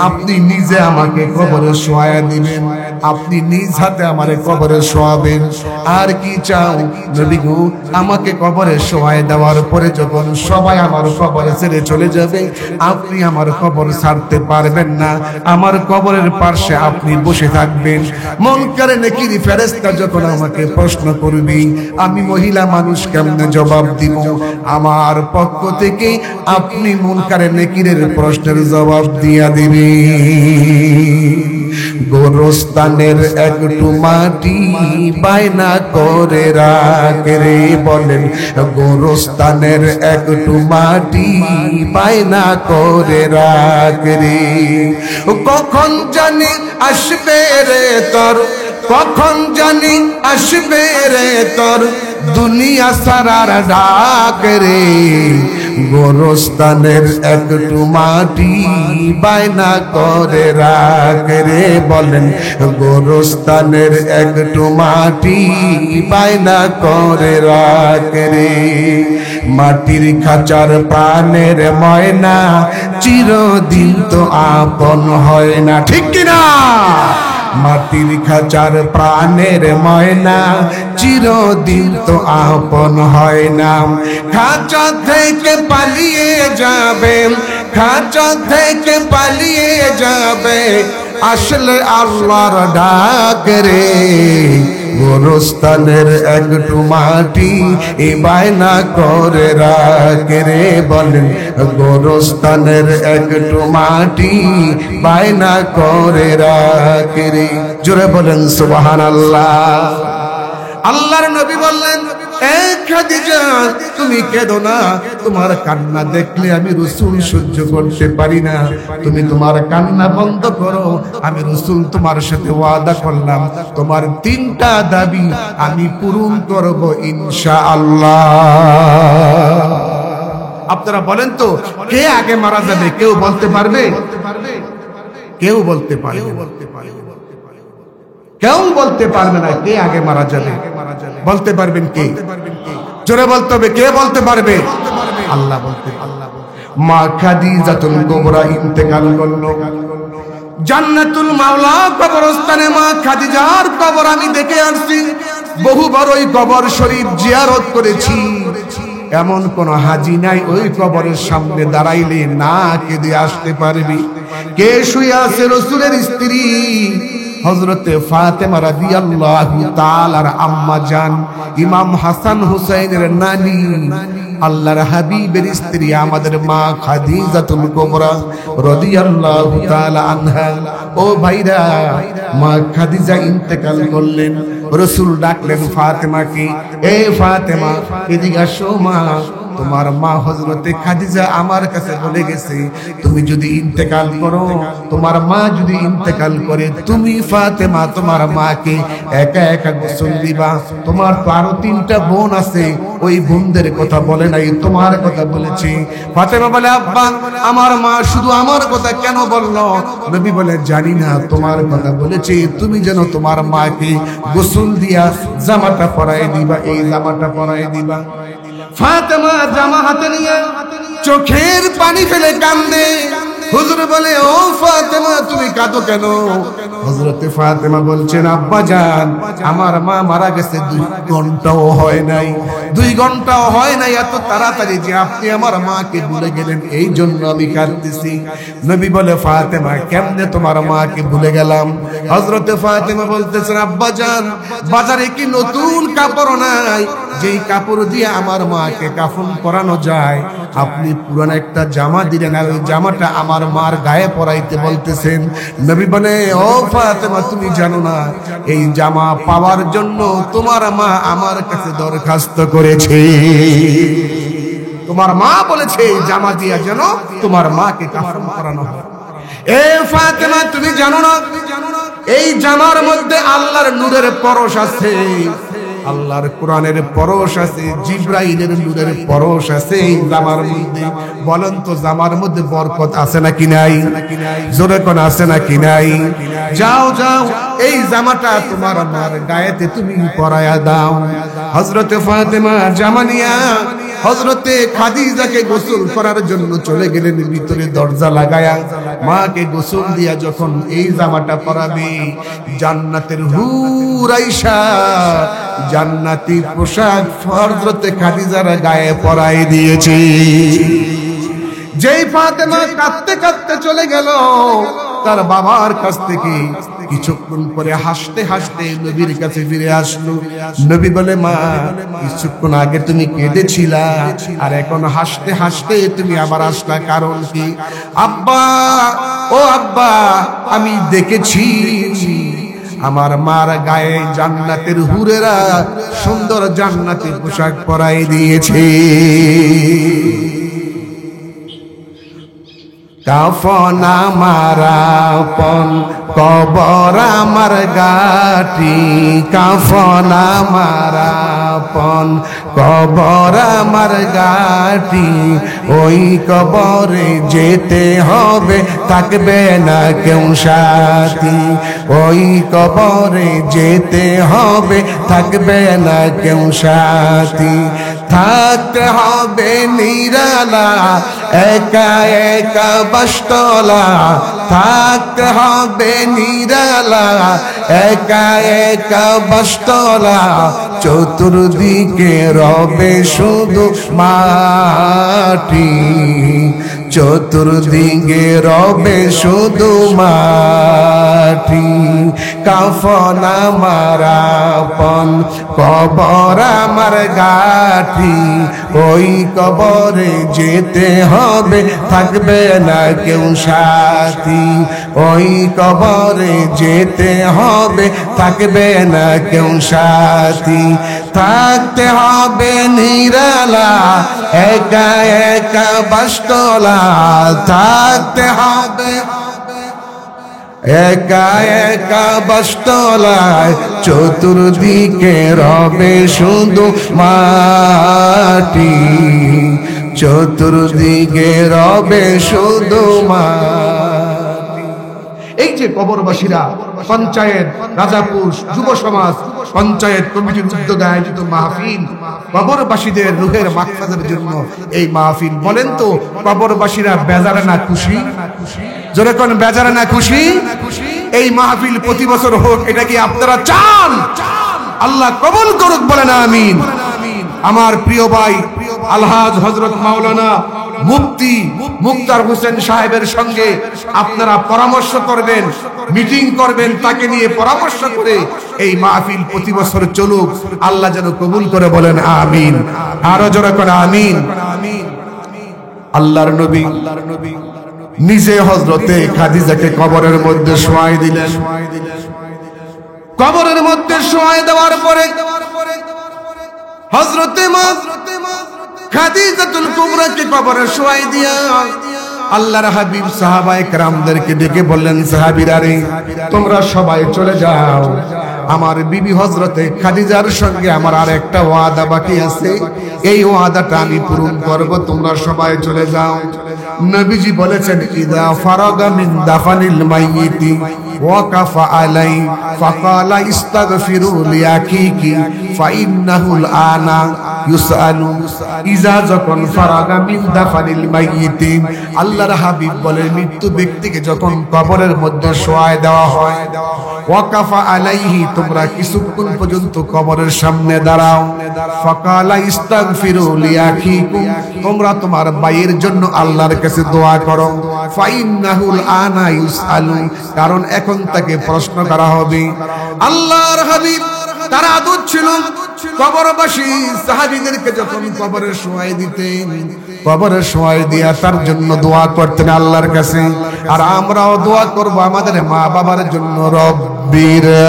আপনি নিজে আমাকে কবরে শোয়া দিবেন, আপনি নিজ হাতে আমারে কবরে শোয়াবেন। আর কি চাও? নবী গো, আমাকে কবরে শোয়ায় দেওয়ার পরে যখন সবাই আমার কবরে ছেড়ে চলে যাবে, আপনি আমার কবর ছাড়তে পারবেন না, আমার কবরের পাশে আপনি বসে থাকবেন। মুনকার নাকির ফেরেশতা যখন আমাকে প্রশ্ন করবে, আমি মহিলা মানুষ কেমনে জবাব দিব? আমার পক্ষ থেকে আপনি মুনকার নাকিরের প্রশ্নের জবাব দিয়া দিবেন। গোরস্তানের একটু মাটি বায়না করে রাখে রে, বলেন গোরস্তানের একটু মাটি বায়না করে রাখে রে। কখন জানি আসবে রে তোর, কখন জানি আসবে রে তোর দুনিয়া সারার ডাক রে। গোরস্তানের একটু মাটি বায়না করে রাখ রে, বলেন গোরস্তানের একটু মাটি বায়না করে রাখ রে। মাটির খাঁচার প্রাণের ময়না চিরদিন তো আপন হয় না, ঠিক কিনা? মাটির খাঁচার প্রাণের ময়না চিরদিন তো আপন হয় না। খাঁচা থেকে পালিয়ে যাবে, খাঁচা থেকে পালিয়ে যাবে, আসলে আল্লাহর ডাক রে। গোরস্তানের একটু মাটি এ বায়না করে রাখ রে, বলেন গোরস্তানের একটু মাটি বায়না করে রাখ রে। জোরে বলেন সুবহানাল্লাহ। আল্লাহর নবী বললেন, এ খাদিজা, তুমি কেঁদো না, তোমার কান্না দেখলে আমি রাসূল সহ্য করতে পারি না, তুমি তোমার কান্না বন্ধ করো। আমি রাসূল তোমার সাথে ওয়াদা করলাম, তোমার 3টা দাবি আমি পূরণ করব ইনশাআল্লাহ। আপনারা বলেন তো, কে আগে মারা যাবে? কেউ বলতে পারবে? কেউ বলতে পারবে? কেউ বলতে পারবে না কে আগে মারা যাবে। বলতে পারবেন কে? জোরে বলতে হবে, কে বলতে পারবে? আল্লাহ বলতে। মা খাদিজাতুল কুবরা ইন্তেকাল করলো। জান্নাতুল মাওলা কবরস্থানে মা খাদিজার কবর আমি দেখে আসছি, বহুবার ওই কবর শরীফ জিয়ারত করেছি। এমন কোন হাজি নাই ওই কবরের সামনে দাঁড়াইলে না কেঁদে আসতে পারবি। কে শুয়ে আছে? রাসূলের স্ত্রী হযরতে ফাতেমা রাদিয়াল্লাহু তাআলার আম্মা জান, ইমাম হাসান হুসাইনের নানি, আল্লাহর হাবিবের স্ত্রী আমাদের মা খাদিজাতুল কুবরা রাদিয়াল্লাহু তাআলা আনহা। ও ভাইরা, মা খাদিজা ইন্তেকাল করলেন। রাসূল ডাকলেন ফাতেমাকে, এ ফাতেমা, এদিকে আসো মা, তোমার মা হযরতে খাদিজা আমার কাছে বলে গেছে তুমি যদি ইন্তেকাল করো, তোমার মা যদি ইন্তেকাল করে, তুমি ফাতেমা তোমার মাকে একা একা গোসল দিবা। তোমার তো আরো 3টা বোন আছে, ওই বোনদের কথা বলে নাই, তোমার কথা বলেছে। ফাতেমা বলে আব্বা আমার মা শুধু আমার কথা কেন বললো? নবী বলে জানি না, তোমার কথা বলেছে তুমি যেন তোমার মাকে গোসল দিয়া জামাটা পরায় দিবা, এই জামাটা পরায় দিবা। ফাতেমা জামা হাতে নিয়ে চোখের পানি ফেলে কান্দে। হুজুর বলে ও ফাতেমা তুমি কাঁদো কেন? হযরতে ফাতেমা বলছেন আব্বা জান আমার মা মারা গেছে 2 ঘন্টাও হয় নাই, 2 ঘন্টাও হয় নাই, এত তাড়াতাড়ি যে আপনি আমার মাকে ভুলে গেলেন, এই জন্য আমি কাঁদতেছি। নবী বলে ফাতেমা কেমনে তোমার মাকে ভুলে গেলাম? হযরতে ফাতেমা বলতেছেন আব্বা জান বাজারে কি নতুন কাপড় নাই যেই কাপড় দিয়ে আমার মাকে কাফন পরানো যায়? আপনি পুরান একটা জামা দিলেন আর ওই জামাটা আমার মার গায়ে পরাইতে বলতেছেন। নবী বলে ও ফাতেমা তুমি জানো না এই জামা পাওয়ার জন্য তোমার মা আমার কাছে দরখাস্ত করেছে। তোমার মা বলেছে এই জামা দিয়া যেন তোমার মাকে কাফন পরানো হয়। এ ফাতেমা তুমি জানো না এই জামার মধ্যে আল্লাহর নূরের পরশ আছে, আল্লাহর কোরআনের পরশ আছে, জিবরাইলের নূরের পরশ আছে এই জামার মধ্যে। বলেন তো জামার মধ্যে বরকত আছে নাকি নাই? জোরে কোন আছে নাকি নাই? যাও যাও এই জামাটা তোমার মার গায়েতে তুমি পরায়া দাও। হযরতে ফাতেমা জামা নিয়া হযরতে খাদিজাকে গোসল করার জন্য চলে গেলেন ভিতরে, দরজা লাগায়া মাকে গোসল দিয়া যখন এই জামাটা পরাবে, জান্নাতের হুর আয়েশা জান্নাতি পোশাক হযরতে খাদিজার গায়ে পরাই দিয়েছে। যেই ফাতেমা কাঁদতে কাঁদতে চলে গেল তার বাবার কাছ থেকে, কিছুক্ষণ পরে হাসতে হাসতে নবীর কাছে ফিরে আসলো। নবী বলে মা কিছুক্ষণ আগে তুমি কেঁদেছিলা আর এখন হাসতে হাসতে তুমি আবার আসলা, কারণ কি? আব্বা ও আব্বা আমি দেখেছি আমার মার গায়ে জান্নাতের হুরেরা সুন্দর জান্নাতের পোশাক পরাই দিয়েছে। কাফন আমার আপন কবর আমার গাটি, কাফন আমার আপন কবর আমার গাটি, ওই কবরে যেতে হবে থাকবে না কেউ সাথী, ওই কবরে যেতে হবে থাকবে না কেউ সাথী। থাকতে হবে নিরালা একা একা বাসতলা, থাকতে হবে নিরালা একা একা বাসতলা, চতুর্দিকে রবে শুধু মাটি, চতুর্দিকে রবে শুধু মাটি। কাফন আমার আপন কবর আমার গাটি, ওই কবরে যেতে হবে থাকবে না কেউ সাথী, ওই কবরে যেতে হবে থাকবে না কেউ সাথী। থাকতে হবে নিরালা একা একা বাসতলা, থাকতে হবে একা একা বাসতলায়, চতুর্দিকে রবে শুধু মাটি, চতুর্দিকে রবে শুধু মাটি। এই যে কবরবাসীরা পঞ্চায়েত, রাজাপুর যুব সমাজ পঞ্চায়েত কমিটির উদ্যোগে আয়োজিত মাহফিল, কবরবাসীদের রুহের মাগফিরাতের জন্য এই মাহফিল। বলেন তো কবরবাসীরা বেজারে না খুশি? জোরে কোন বেজারে না খুশি? এই মাহফিল প্রতি বছর হোক, এটা কি আপনারা চান? আল্লাহ কবুল করুক, বলেন আমিন। আমার প্রিয় ভাই আলহাজ হযরত মাওলানা মুফতি মুক্তার হোসেন সাহেবের সঙ্গে আপনারা পরামর্শ করবেন, মিটিং করবেন, তাকে নিয়ে পরামর্শ করে এই মাহফিল প্রতি বছর চলুক। আল্লাহ যেন কবুল করে, বলেন আমিন। আরো জোরে করে আমিন। আল্লাহর নবী নিজে হযরতে খাদিজাকে কবরের মধ্যে শোয়াই দিলেন। কবরের মধ্যে শোয়াই দেওয়ার পরে হযরতে মা খাদিজাতুল কুবরাকে কবরে শোয়াই দিয়া আল্লাহর হাবিব সাহাবায়ে কেরামদেরকে ডেকে বললেন, সাহাবীরা রে, তোমরা সবাই চলে যাও, আমার বিবি হযরতে খাদিজার সঙ্গে আমার আরেকটা ওয়াদা বাকি আছে, এই ওয়াদাটা আমি পূরণ করব, তোমরা সবাই চলে যাও। নবীজি বলেছেন, ইদা ফারাগা মিন দাফানিল মাইয়িতি ওয়াকাফা আলাই ফাকালা ইস্তাগফিরু লিআকিকি ফাইন্নাহুল আনা ইউসআলু। ইজা যখন ফারাগা মিন দাফানিল মাইয়িতি, আল্লাহর হাবিব বলে মৃত্যু ব্যক্তিকে যখন কবরের মধ্যে শোয়ায় দেওয়া হয়, ওয়াকাফা আলাইহি, তোমরা কিছুক্ষণ পর্যন্ত কবরের সামনে দাঁড়াও, ফাকালা ইস্তাগফিরু লিআকিকুম, তোমরা তোমার ভাইয়ের জন্য আল্লাহর কাছে দোয়া করো, ফাইন্নাহুল আনা ইউসআলু, কারণ এখন তাকে প্রশ্ন করা হবে। আল্লাহর হাবিব তারা আদত ছিল কবরবাসী সাহাবীদেরকে যখন কবরে শোয়াই দিতেন, কবরে শোয়াই দিয়া তার জন্য দোয়া করতেন আল্লাহর কাছে। আর আমরাও দোয়া করব আমাদের মা বাবার জন্য, রব্বিরহামহুমা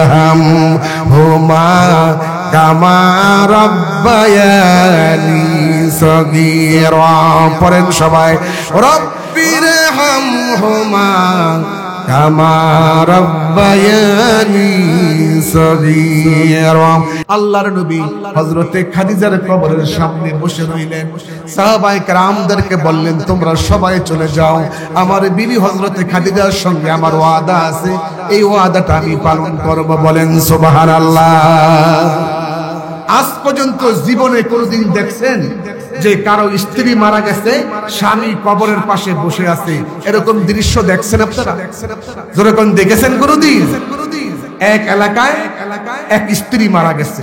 কামা রাব্বায়ানি সগীরা। পড়েন সবাই, রব্বিরহামহুমা কামা রাব্বায়ানি সগীরা। আল্লাহর নবী হযরতে খাদিজার কবরের সামনে বসে রইলেন। সাহাবায়ে কেরামদেরকে বললেন, তোমরা সবাই চলে যাও, আমার বিবি হযরতে খাদিজার সঙ্গে আমার ওয়াদা আছে, এই ওয়াদাটা আমি পালন করব। বলেন সুবহানাল্লাহ। আজ পর্যন্ত জীবনে কোনদিন দেখছেন যে কারো স্ত্রী মারা গেছে, স্বামী কবরের পাশে বসে আছে? এরকম দৃশ্য দেখছেন আপনারা? যেরকম দেখেছেন কোনদিন? এক এলাকায় এক স্ত্রী মারা গেছে,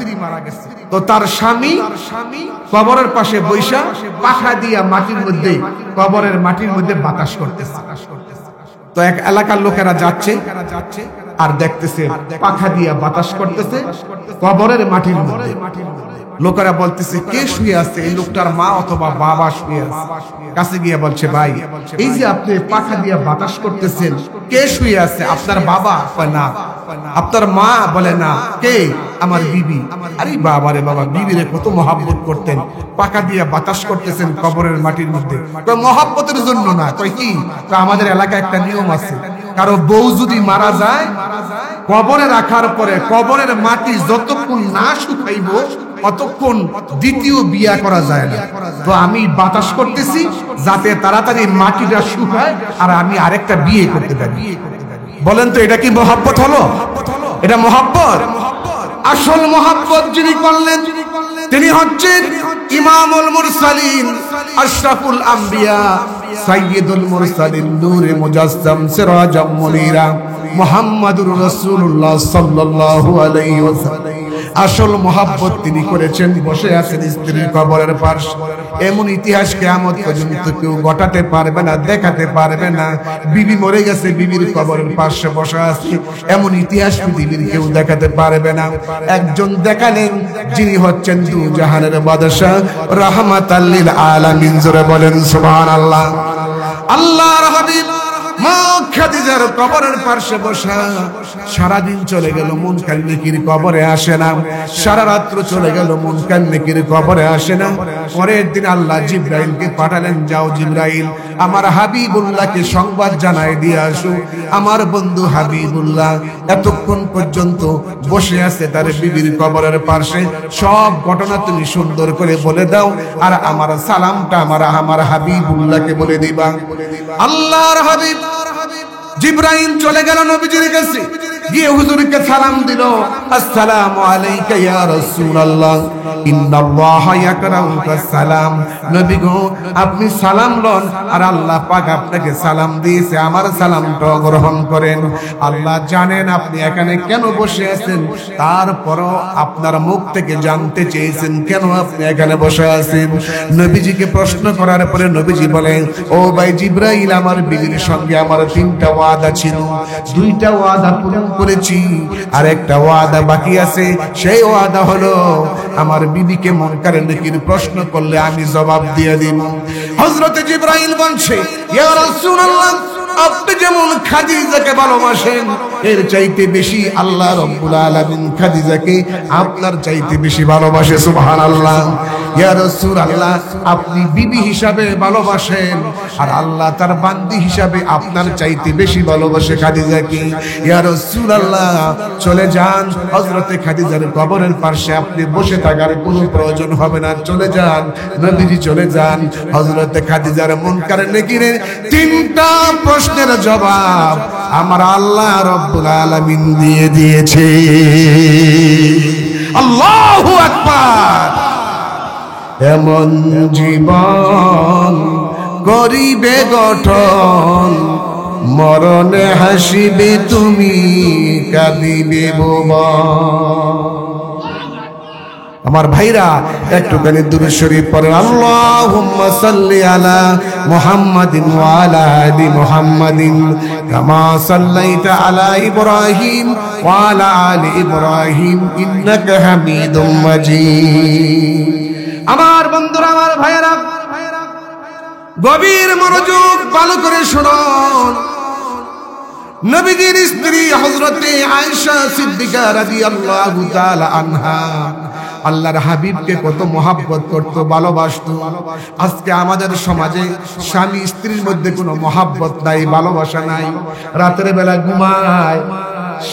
তো তার স্বামী কবরের পাশে বৈশা পাখা দিয়া মাটির মধ্যে, কবরের মাটির মধ্যে বাতাস করতেছে। তো এক এলাকার লোকেরা যাচ্ছে আর দেখতেছে পাখা দিয়া বাতাস করতেছে কবরের মাটির মধ্যে। লোকেরা বলতেছে, কে শুয়ে আছে? এই লোকটার মা অথবা বাবা শুয়ে আছে। কাছে গিয়ে বলছে, ভাই, এই যে আপনি পাখা দিয়া বাতাস করতেছেন, কে শুয়ে আছে? আপনার বাবা? না। আপনার মা? বলে না। কে? আমার বিবি। আরে বাবা রে বাবা, বিবিরে কত মহব্বত করতেন, পাখা দিয়া বাতাস করতেছেন কবরের মাটির মধ্যে। কয় মহব্বতের জন্য না। কয় কি? আমাদের এলাকায় একটা নিয়ম আছে, কারো বউ যদি মারা যায়, কবরে রাখার পরে কবরের মাটি যতক্ষণ না শুকাইব অতক্ষণ দ্বিতীয় বিয়া করা যায় না। তো আমি বাতাস করতেছি যাতে তাড়াতাড়ি মাটিটা শুকায় আর আমি আরেকটা বিয়ে করতে পারি। বলেন তো এটা কি মহব্বত হলো? এটা মহব্বত? আসল মহব্বত যিনি করলেন তিনি হচ্ছেন ইমামুল মুরসালিন, আশরাফুল আম্বিয়া, সাইয়্যিদুল মুরসালিন, নূরে মুজাসসাম, সিরাজাম মুনীরা, মুহাম্মাদুর রাসূলুল্লাহ সাল্লাল্লাহু আলাইহি ওয়াসাল্লাম। আসল মহব্বত তিনি করেছেন, বসে আছেন স্ত্রীর কবরের পাশে। এমন ইতিহাস কিয়ামত পর্যন্ত কেউ ঘটাতে পারবে না, দেখাতে পারবে না। বিবি মরে গেছে, বিবির কবরের পাশে বসে আছে, এমন ইতিহাস পৃথিবীর কেউ দেখাতে পারবে না। একজন দেখালেন, যিনি হচ্ছেন দু জাহানের বাদশা, রাহমাতাল লিল আলামিন। জোরে বলেন সুবহানাল্লাহ। আল্লাহর হাবিব মা খাদিজার কবরের পাশে বসা, সারাদিন চলে গেল, মুনকার নেকির কবরে আসে না। সারা রাত্র চলে গেল, মুনকার নেকির কবরে আসে না। পরের দিন আল্লাহ জিবরাইলকে পাঠালেন, যাও জিবরাইল, আমার হাবিবুল্লাহকে সংবাদ জানায় দিয়ে আসো। আমার বন্ধু হাবিবুল্লাহ এতক্ষণ পর্যন্ত বসে আছে তার বিবির কবরের পাশে, সব ঘটনা তুমি সুন্দর করে বলে দাও, আর আমার সালামটা আমার হাবিবুল্লাহকে বলে দিবা। আল্লাহর হাবিব জিবরাইল চলে গেল নবীজির কাছে, গিয়ে হুজুরকে সালাম দিল, আসসালামু আলাইকা ইয়া রাসূলুল্লাহ, ইন্নাল্লাহা ইয়াকরাউকা সালাম। নবী গো, আপনি সালাম লন, আর আল্লাহ পাক আপনাকে সালাম দিয়েছে, আমার সালামটা গ্রহণ করেন। আল্লাহ জানেন আপনি এখানে কেন বসে আছেন, তারপরও আপনার মুখ থেকে জানতে চেয়েছেন কেন আপনি এখানে বসে আছেন। নবীজিকে প্রশ্ন করার পরে নবীজি বলেন, ও ভাই জিবরাইল, আমার বিবির সঙ্গে আমার 3টা ওয়াদা ছিল, 2টা ওয়াদা পূরণ করেছি, আর একটা ওয়াদা বাকি আছে। সেই ওয়াদা হলো আমার বিবিকে মুনকার নেকির প্রশ্ন করলে আমি জবাব দিয়ে দিব। হযরত জিবরাইল বলছে, ইয়া রাসূলুল্লাহ, আপনি যেমন খাদিজাকে ভালোবাসেন এর চাইতে বেশি আল্লাহ রাব্বুল আলামিন খাদিজাকে আপনার চাইতে বেশি ভালোবাসে। সুবহানাল্লাহ। ইয়া রাসূলুল্লাহ, আপনি বিবি হিসাবে ভালোবাসেন আর আল্লাহ তার বান্দি হিসাবে আপনার চাইতে বেশি ভালোবাসে খাদিজাকে। ইয়া রাসূলুল্লাহ, চলে যান, হযরতে খাদিজার কবরের পাশে আপনি বসে থাকার কোনো প্রয়োজন হবে না, চলে যান। নবীজি চলে যান। হযরতে খাদিজার মুনকার নেকিরের 3টা প্রশ্নের জবাব আমার আল্লাহ রাব্বুল আলামিন দিয়ে দিয়েছে। আল্লাহু আকবার। এমন জীবন করিবে গঠন, মরণে হাসিবে তুমি, কাঁদিবে ভুবন। আমার ভাইরা একটুখানি দুরূদ শরীফ পড়েন। আল্লাহুম্মা সাল্লি আলা মুহাম্মাদিন ওয়া আলা আলি মুহাম্মাদিন কামা সাল্লাইতা আলা ইব্রাহিম ওয়া আলা আলি ইব্রাহিম ইন্নাকা হামিদুম মাজিদ। আমার বন্ধুরা, আমার ভাইরা, গভীর মনোযোগ ভালো করে শুনুন। নবীজির স্ত্রী হযরতে আয়েশা সিদ্দিকা রাদিয়াল্লাহু তাআলা আনহা আল্লাহর হাবিবকে কত মহব্বত করত, ভালোবাসতো। আজকে আমাদের সমাজে স্বামী স্ত্রীর মধ্যে কোনো মহব্বত নাই, ভালোবাসা নাই। রাতের বেলা ঘুমায়,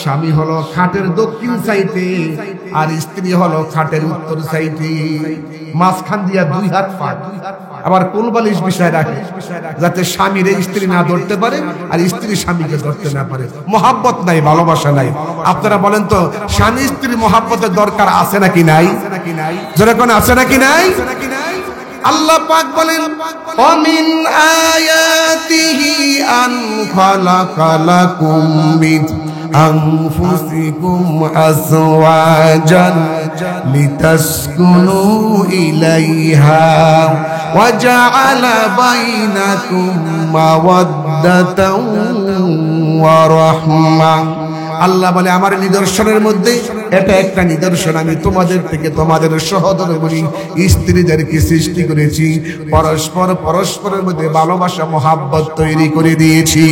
স্বামী হলো খাটের দক্ষিণ সাইডে আর স্ত্রী হলো খাটের উত্তর সাইডে, মাঝখান দিয়া 2 হাত ফাঁক। আবার কোলবালিশ বিছায় রাখে যাতে স্বামীর স্ত্রী না ধরতে পারে আর স্ত্রী স্বামীকে ধরতে না পারে। মহব্বত নাই, ভালোবাসা নাই। আপনারা বলেন তো, স্বামী স্ত্রীর মহব্বতের দরকার আছে নাকি নাই? যেরকম আছে নাকি নাই? আল্লাহ পাক বলেন, ওমিন আয়াতিহি আন খালাকালাকুম মিন আনফুসিকুম আজওয়াজান লিতাসকুনু ইলাইহা ওয়া জাআলা বাইনাকুম মাওয়াদ্দাতাও ওয়া রাহমা। আল্লাহ বলে, আমার নিদর্শনের মধ্যে এটা একটা নিদর্শন, আমি তোমাদের থেকে তোমাদের সহধর্মিণী স্ত্রীদেরকে সৃষ্টি করেছি, পরস্পরের মধ্যে ভালোবাসা মহাব্বত তৈরি করে দিয়েছি।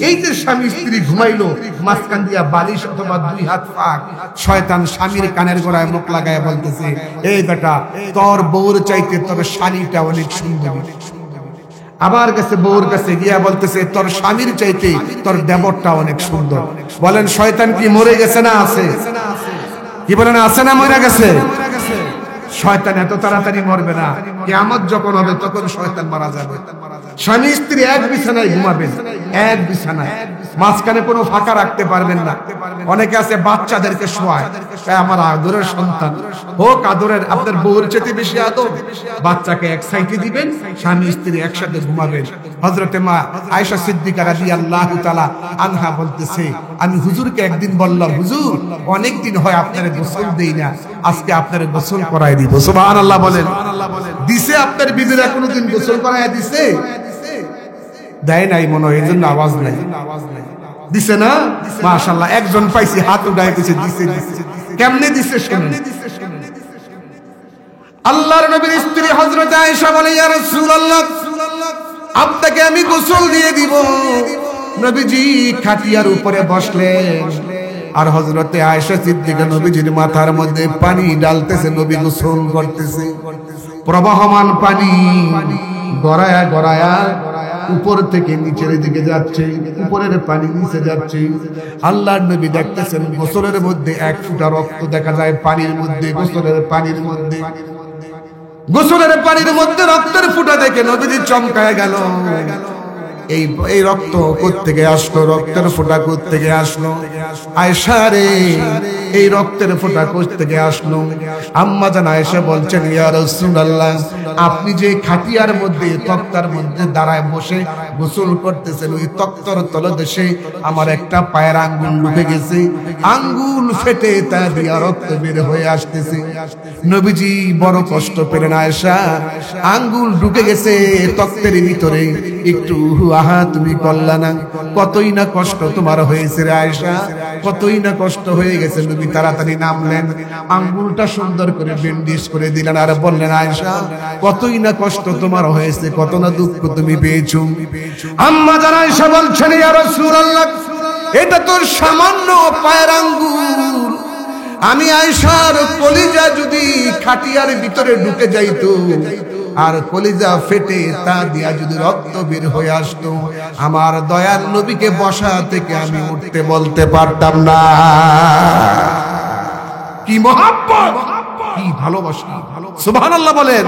এই যে স্বামী স্ত্রী ঘুমাইলো, মাঝখান দিয়া বালিশ অথবা 2 হাত ফাঁক, শয়তান স্বামীর কানের গোড়ায় মুখ লাগায় বলতেছে, এই বেটা, তোর বউর চাইতে তোর শালীটা অনেক সুন্দর। আবার গেছে বউর কাছে গিয়া বলতেছে, তোর স্বামীর চাইতে তোর দেবরটা অনেক সুন্দর। বলেন, শয়তান কি মরে গেছে না আছে? কি বলেন, আছে না মরে গেছে? শয়তান এত তাড়াতাড়ি মরবে না, কিয়ামত যখন হবে তখন শয়তান মারা যাবে। স্বামী স্ত্রী এক বিছানায় ঘুমাবেন, এক বিছানায়, মাঝখানে কোনো ফাঁকা রাখতে পারবেন না। অনেকে আছে বাচ্চাদেরকে শোয়ায়, আমার আদরের সন্তান হোক, আদরের আপনার বউর চেয়ে বেশি আদর, বাচ্চাকে এক সাইডে দিবেন, স্বামী স্ত্রী একসাথে ঘুমাবেন। হযরতে মা আয়েশা সিদ্দিকা রাদিয়াল্লাহু তাআলা আনহা বলতেছে, আমি হুজুরকে একদিন বললাম, হুজুর, অনেক দিন হয় আপনারে গোসল দেই না, আজকে আপনারে গোসল করায় দিব। সুবহানাল্লাহ বলেন। দিছে আপনার বিবিরা কোনোদিন গোসল করায় দিছে? দেয় নাই মনে হয়, এজন্য আওয়াজ নাই। দিছে না? মাশাআল্লাহ, একজন পাইছি হাত উঠায় দিছে। কেমনে দিছে শুনুন। আল্লাহর নবীর স্ত্রী হযরত আয়েশা বলে, ইয়া রাসূলুল্লাহ, আপনাকে আমি গোসল দিয়ে দিব। নবীজি খাটিয়ার উপরে বসলেন আর হযরতে আয়েশা সিদ্দিকা নবীজির মাথার মধ্যে পানি ঢালতেছে, নবী গোসল করতেছে। প্রবাহমান পানি গড়ায়া গড়ায়া উপর থেকে নিচের দিকে যাচ্ছে, উপরের পানি নিচে যাচ্ছে। আল্লাহর নবী দেখতেছেন গোসলের মধ্যে 1 ফোঁটা রক্ত দেখা যায় পানির মধ্যে, গোসলের পানির মধ্যে। গোসলের পানির মধ্যে রক্তের ফোঁটা দেখে নবীজি চমকায় গেল। এই রক্ত কোত্থেকে আসলো? রক্তের ফোঁটা কোত্থেকে আসলো? আয়েশা রে, এই রক্তের ফোঁটা কোত্থেকে আসলো? আম্মা জান আয়েশা বলছেন, ইয়া রাসূলুল্লাহ, আপনি যে খাটিয়ার মধ্যে, তক্তার মধ্যে দাঁড়ায় বসে গোসল করতেছেন, ওই তক্তার তলদেশে আমার একটা পায়ের আঙ্গুল ঢুকে গেছে, আঙ্গুল ফেটে তা দিয়া রক্ত বের হয়ে আসতেছে। নবীজি বড় কষ্ট পেলেন, আয়েশা, আঙ্গুল ঢুকে গেছে তক্তের ভিতরে, একটু আহা তুমি করলা না? কতই না কষ্ট তোমার হয়েছে রে আয়েশা, কতই না কষ্ট হয়ে গেছে। নবী নবী তাড়াতাড়ি নামলেন, আঙ্গুলটা সুন্দর করে বেন্ডিশ করে দিলেন আর বললেন, আয়েশা কতই না কষ্ট তোমার হয়েছে, কত না দুঃখ তুমি পেয়েছো। আম্মা জান আয়েশা বলছেন, ইয়া রাসূলুল্লাহ, এটা তো সামান্য পায়ের আঙ্গুল, আমি আয়েশার কলিজা যদি খাটিয়ার ভিতরে ঢুকে যাইতো আর কলিজা ফেটে তা দিয়া যদি রক্ত বের হয়ে আসতো, আমার দয়াল নবীকে বসা থেকে আমি উঠতে বলতে পারতাম না। কি মহব্বত, কি ভালোবাসা, সুবহানাল্লাহ বলেন।